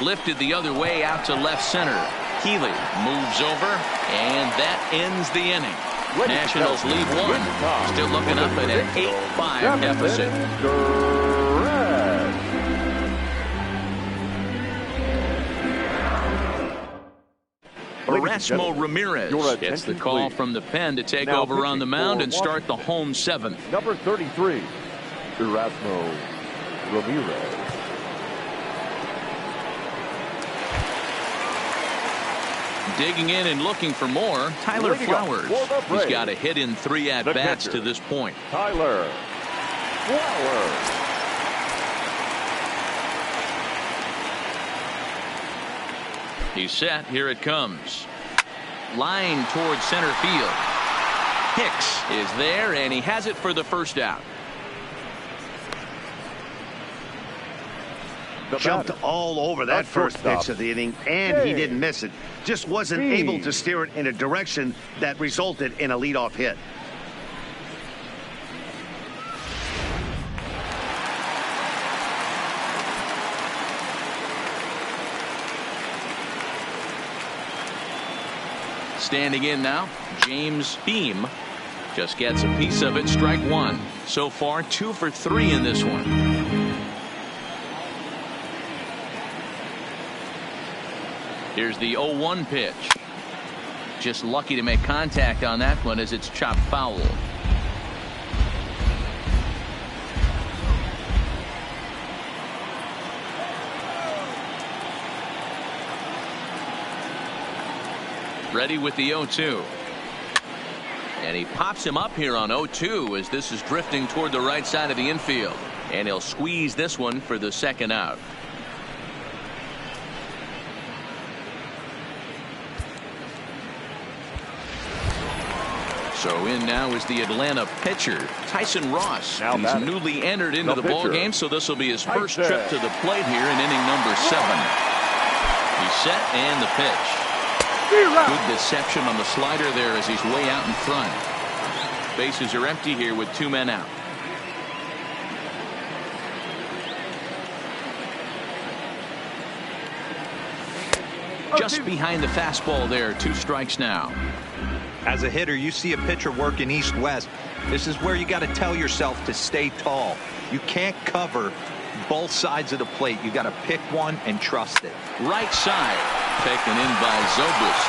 Lifted the other way out to left center. Healy moves over, and that ends the inning. Nationals lead 1. Still looking up at an 8-5 deficit. Erasmo Ramirez gets the call from the pen to take over on the mound and start the home 7th. Number 33, Erasmo Ramirez. Digging in and looking for more, Tyler Flowers. He's got a hit in 3 at-bats to this point. Tyler Flowers. He's set. Here it comes. Line towards center field. Hicks is there, and he has it for the first out. Jumped all over that first pitch of the inning, and he didn't miss it. Just wasn't able to steer it in a direction that resulted in a leadoff hit. Standing in now, James Beam just gets a piece of it. Strike one. So far, 2 for 3 in this one. Here's the 0-1 pitch. Just lucky to make contact on that one as it's chopped foul. Ready with the 0-2. And he pops him up here on 0-2 as this is drifting toward the right side of the infield. And he'll squeeze this one for the second out. So in now is the Atlanta pitcher, Tyson Ross. He's newly entered into the ball game, so this will be his first trip to the plate here in inning number 7. He's set and the pitch. Good deception on the slider there as he's way out in front. Bases are empty here with 2 men out. Just behind the fastball there. 2 strikes now. As a hitter, you see a pitcher working east-west. This is where you got to tell yourself to stay tall. You can't cover both sides of the plate. You got to pick one and trust it. Right side taken in by Zobrist.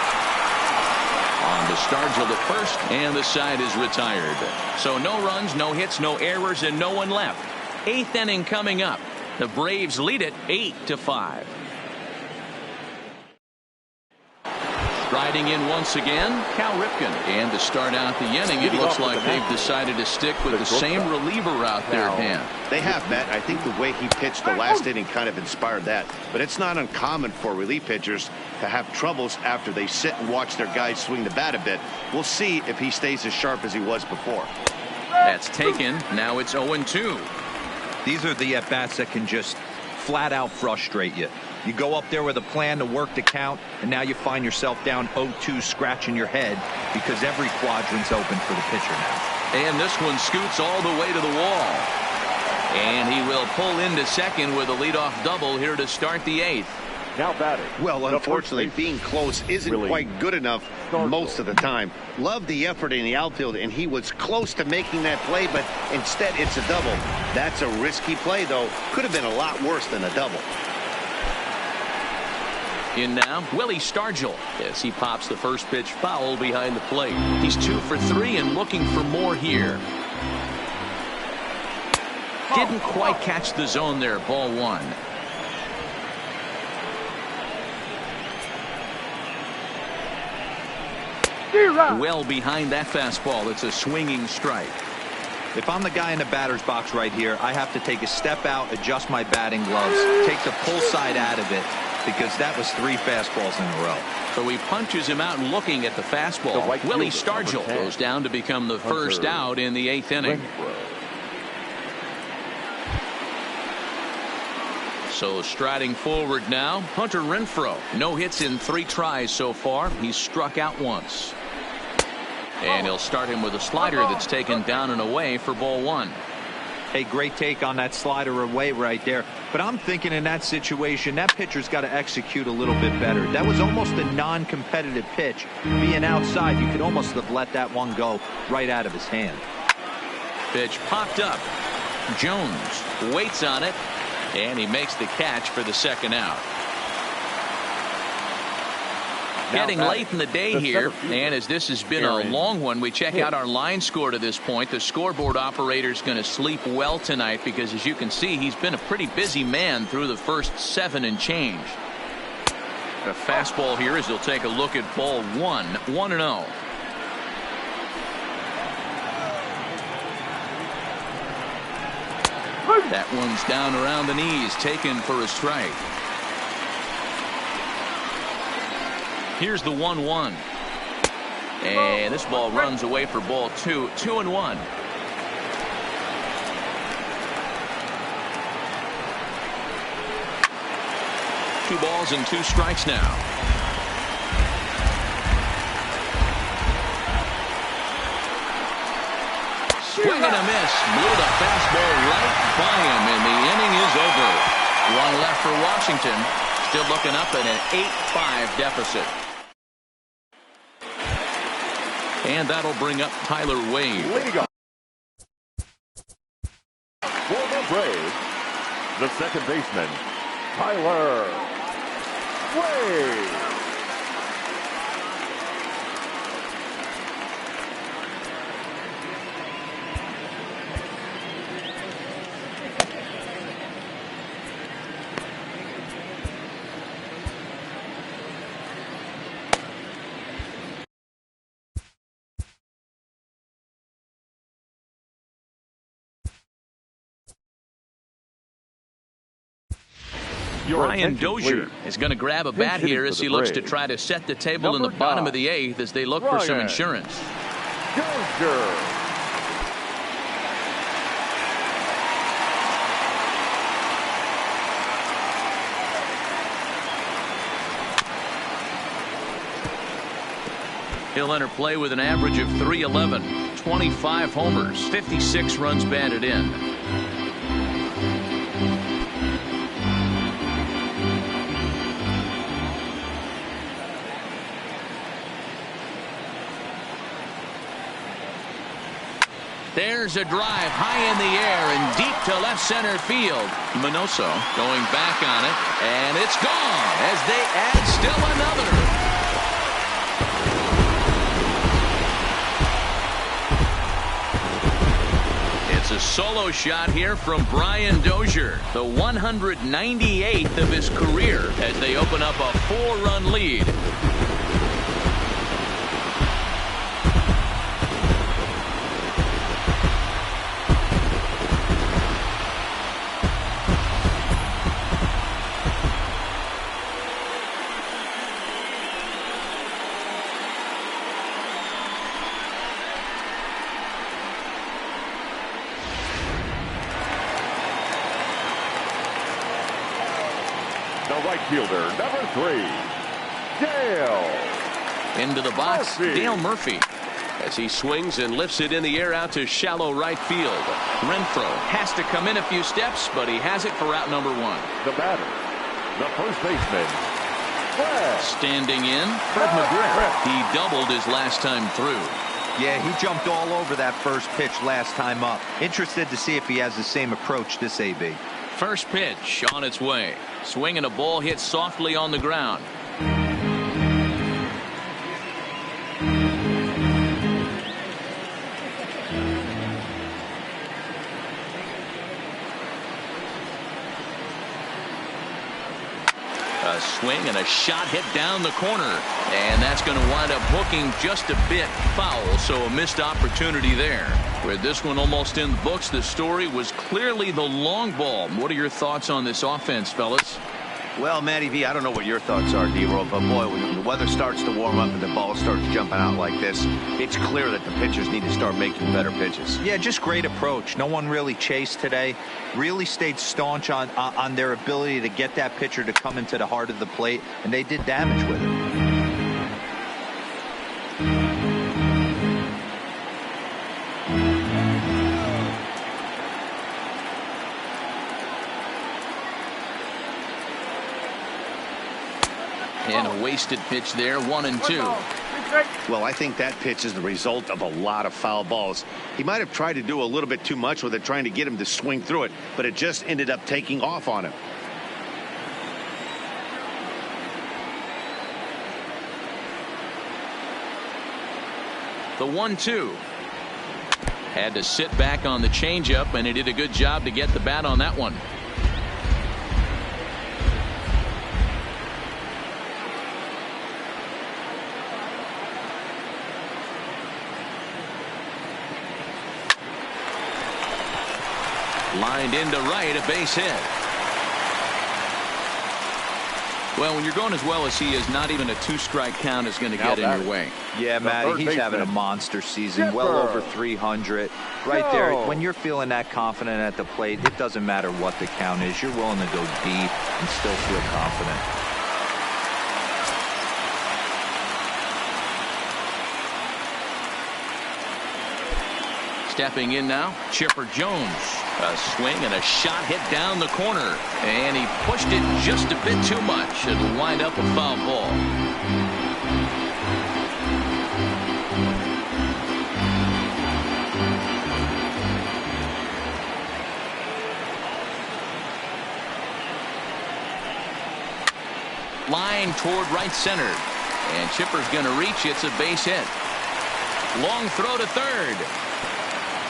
On the Stargell at first, and the side is retired. So no runs, no hits, no errors, and no one left. 8th inning coming up. The Braves lead it 8-5. Riding in once again, Cal Ripken. And to start out the inning, it looks like they've decided to stick with the same reliever out there, Dan. They have, Matt. I think the way he pitched the last inning kind of inspired that. But it's not uncommon for relief pitchers to have troubles after they sit and watch their guys swing the bat a bit. We'll see if he stays as sharp as he was before. That's taken. Now it's 0-2. These are the at-bats that can just flat out frustrate you. You go up there with a plan to work the count, and now you find yourself down 0-2 scratching your head because every quadrant's open for the pitcher now. And this one scoots all the way to the wall. And he will pull into second with a leadoff double here to start the 8th. Now batting. Well, unfortunately, being close isn't quite good enough most of the time. Love the effort in the outfield, and he was close to making that play, but instead it's a double. That's a risky play, though. Could have been a lot worse than a double. In now, Willie Stargell as he pops the first pitch foul behind the plate. He's 2 for 3 and looking for more here. Didn't quite catch the zone there. Ball 1. Well behind that fastball. It's a swinging strike. If I'm the guy in the batter's box right here, I have to take a step out, adjust my batting gloves, take the pull side out of it, because that was 3 fastballs in a row. So he punches him out and looking at the fastball. Willie Stargell goes down to become the first out in the 8th inning. So striding forward now, Hunter Renfroe. No hits in 3 tries so far. He's struck out once. And he'll start him with a slider that's taken down and away for ball 1. Hey, great take on that slider away right there. But I'm thinking in that situation, that pitcher's got to execute a little bit better. That was almost a non-competitive pitch. Being outside, you could almost have let that one go right out of his hand. Pitch popped up. Jones waits on it, and he makes the catch for the second out. Getting late in the day here, and as this has been a long one, we check out our line score to this point. The scoreboard operator's going to sleep well tonight because, as you can see, he's been a pretty busy man through the first 7 and change. A fastball here as he'll take a look at ball 1, 1-0. That one's down around the knees, taken for a strike. Here's the 1-1. And this ball runs away for ball 2, 2-1. 2 balls and 2 strikes now. Swing and a miss. Blew the fastball right by him, and the inning is over. 1 left for Washington. Still looking up at an 8-5 deficit. And that'll bring up Tyler Wade. Leading off for the Braves, the second baseman, Tyler Wade. Brian Dozier is going to grab a bat here as he looks to try to set the table in the bottom of the 8th as they look for some insurance. Dozier. He'll enter play with an average of .311, 25 homers, 56 runs batted in. There's a drive high in the air and deep to left center field. Minoso going back on it, and it's gone as they add still another. It's a solo shot here from Brian Dozier, the 198th of his career, as they open up a 4-run lead. Right fielder, number 3, Dale. Into the box, Murphy. Dale Murphy, as he swings and lifts it in the air out to shallow right field. Renfroe has to come in a few steps, but he has it for out number 1. The batter, the first baseman, Fred. Standing in, Fred McGriff. He doubled his last time through. Yeah, he jumped all over that first pitch last time up. Interested to see if he has the same approach this AB. First pitch on its way. Swing and a ball hit softly on the ground. A swing and a shot hit down the corner, and that's going to wind up hooking just a bit foul, so a missed opportunity there. With this one almost in the books, the story was clearly the long ball. What are your thoughts on this offense, fellas? Well, Matty V, I don't know what your thoughts are, D-Roll, but boy, when the weather starts to warm up and the ball starts jumping out like this, it's clear that the pitchers need to start making better pitches. Yeah, just great approach. No one really chased today. Really stayed staunch on their ability to get that pitcher to come into the heart of the plate, and they did damage with it. And a wasted pitch there, 1-2. Well, I think that pitch is the result of a lot of foul balls. He might have tried to do a little bit too much with it, trying to get him to swing through it, but it just ended up taking off on him. The 1-2. Had to sit back on the changeup, and he did a good job to get the bat on that one. Lined into right, a base hit. Well, when you're going as well as he is, not even a 2-strike count is going to get in your way. Yeah, Matty, he's having a monster season, well over 300. Right there, when you're feeling that confident at the plate, it doesn't matter what the count is. You're willing to go deep and still feel confident. Stepping in now, Chipper Jones. A swing and a shot hit down the corner. And he pushed it just a bit too much. It'll wind up a foul ball. Line toward right center. And Chipper's going to reach. It's a base hit. Long throw to third.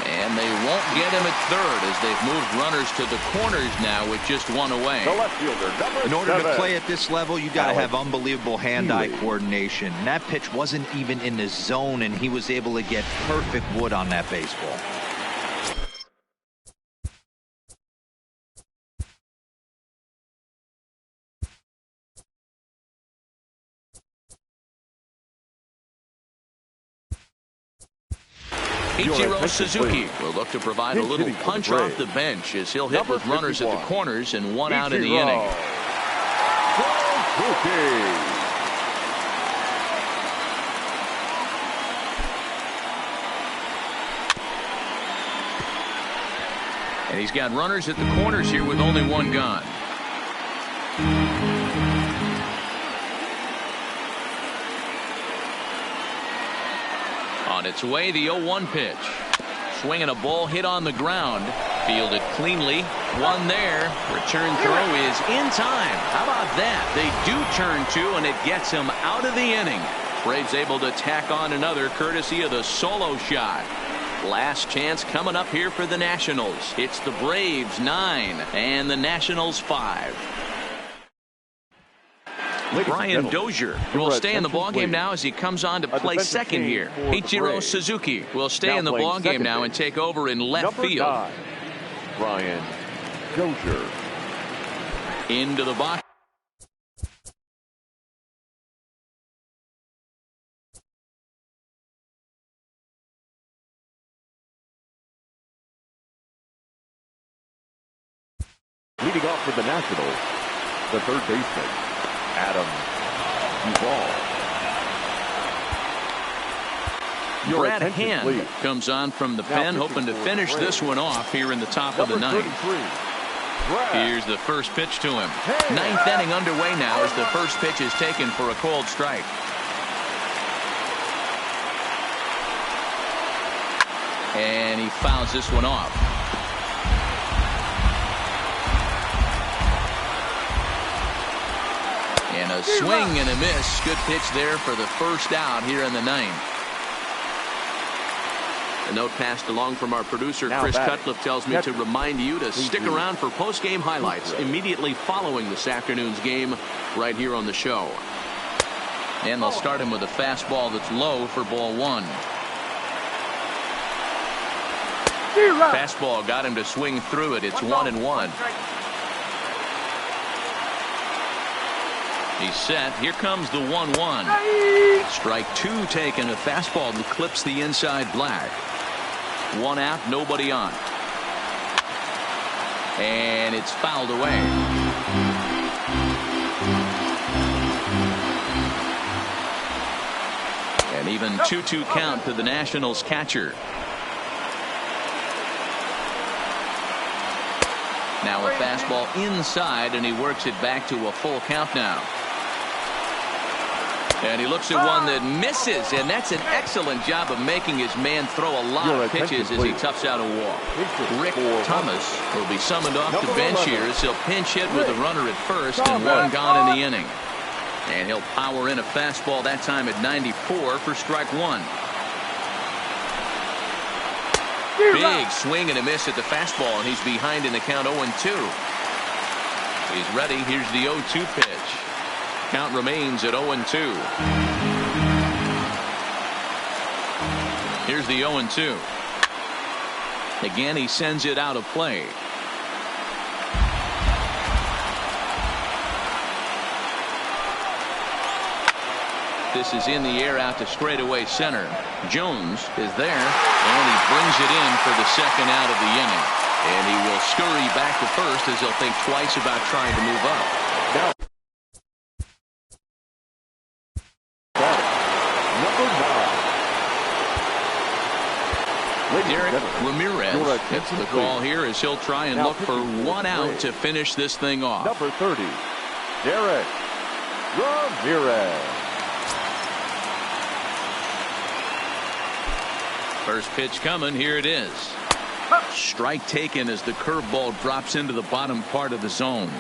And they won't get him at third as they've moved runners to the corners now with just one away. The left fielder, in order to play at this level, you got to have unbelievable hand-eye coordination. And that pitch wasn't even in the zone, and he was able to get perfect wood on that baseball. Ichiro Suzuki will look to provide a little punch off the bench as he'll hit with runners at the corners and one out in the inning. And he's got runners at the corners here with only one gone. On its way, the 0-1 pitch. Swinging a ball hit on the ground. Fielded cleanly. One there. Return throw is in time. How about that? They do turn two, and it gets him out of the inning. Braves able to tack on another courtesy of the solo shot. Last chance coming up here for the Nationals. It's the Braves 9 and the Nationals 5. Brian Dozier will stay in the ballgame now as he comes on to play second here. Ichiro Suzuki will stay in the ballgame now and take over in left field. Brian Dozier. Into the box. Leading off for the Nationals, the third baseman, Adam Duvall. Brad Hand comes on from the pen, hoping to finish this one off here in the top of the ninth. Here's the first pitch to him. Ninth inning underway now as the first pitch is taken for a cold strike. And he fouls this one off. And a swing and a miss. Good pitch there for the first out here in the ninth. A note passed along from our producer, Chris Cutcliffe, tells me to remind you to stick around for post-game highlights immediately following this afternoon's game right here on the show. And they'll start him with a fastball that's low for ball one. Fastball got him to swing through it. It's 1-1. He's set. Here comes the 1-1. Strike two taken. A fastball that clips the inside black. One out, nobody on. And it's fouled away. An even 2-2 count to the Nationals catcher. Now a fastball inside, and he works it back to a full count now. And he looks at one that misses, and that's an excellent job of making his man throw a lot of pitches as he toughs out a walk. Rick Thomas will be summoned off the bench here as he'll pinch hit with a runner at first and one gone in the inning. And he'll power in a fastball that time at 94 for strike one. Big swing and a miss at the fastball, and he's behind in the count 0-2. He's ready. Here's the 0-2 pitch. Count remains at 0-2. Here's the 0-2. Again, he sends it out of play. This is in the air out to straightaway center. Jones is there, and he brings it in for the second out of the inning. And he will scurry back to first as he'll think twice about trying to move up. Now, number 9. Derek Ramirez gets the call here as he'll try and look for one out to finish this thing off. Number 30, Derek Ramirez. First pitch coming. Here it is. Strike taken as the curveball drops into the bottom part of the zone.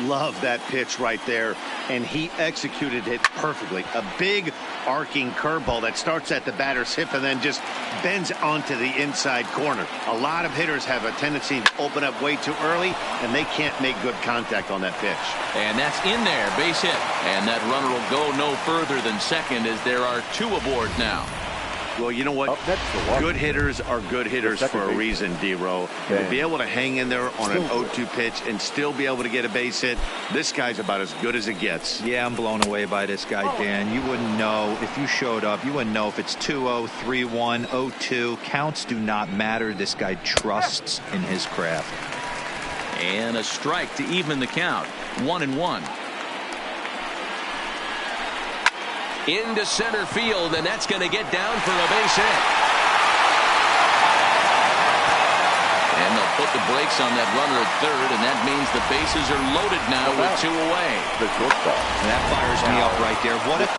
Love that pitch right there, and he executed it perfectly. A big arcing curveball that starts at the batter's hip and then just bends onto the inside corner. A lot of hitters have a tendency to open up way too early, and they can't make good contact on that pitch. And that's in there, base hit. And that runner will go no further than second as there are 2 aboard now. Well, you know what? Up next, good hitters are good hitters for a reason, D-Row. And to be able to hang in there on an 0-2 pitch and still be able to get a base hit, this guy's about as good as it gets. Yeah, I'm blown away by this guy, Dan. You wouldn't know if you showed up. You wouldn't know if it's 2-0, 3-1, 0-2. Counts do not matter. This guy trusts in his craft. And a strike to even the count. 1-1. Into center field, and that's going to get down for a base hit. And they'll put the brakes on that runner at third, and that means the bases are loaded now with 2 away. The shortstop. And that fires me up right there. What if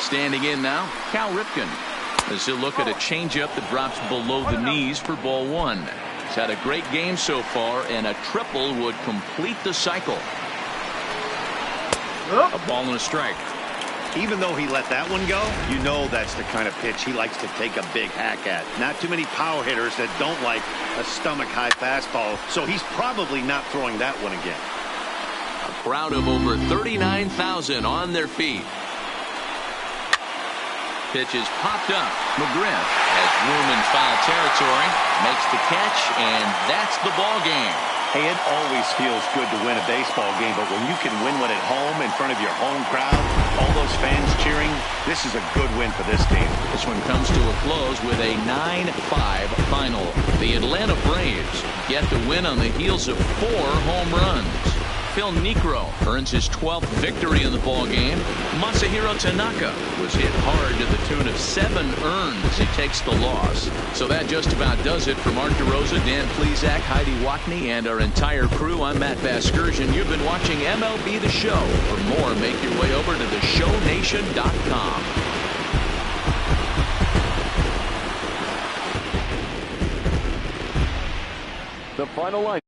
Standing in now, Cal Ripken, as he'll look at a changeup that drops below the knees for ball 1. He's had a great game so far, and a triple would complete the cycle. A ball and a strike. Even though he let that one go, you know that's the kind of pitch he likes to take a big hack at. Not too many power hitters that don't like a stomach-high fastball, so he's probably not throwing that one again. A crowd of over 39,000 on their feet. Pitch is popped up. McGriff has room in foul territory, makes the catch, and that's the ball game. Hey, it always feels good to win a baseball game, but when you can win one at home in front of your home crowd, all those fans cheering, this is a good win for this team. This one comes to a close with a 9-5 final. The Atlanta Braves get the win on the heels of 4 home runs. Phil Niekro earns his 12th victory in the ballgame. Masahiro Tanaka was hit hard to the tune of 7 earned as he takes the loss. So that just about does it for Mark DeRosa, Dan Plesac, Heidi Watney, and our entire crew. I'm Matt Vasgersian. You've been watching MLB The Show. For more, make your way over to theshownation.com. The final line.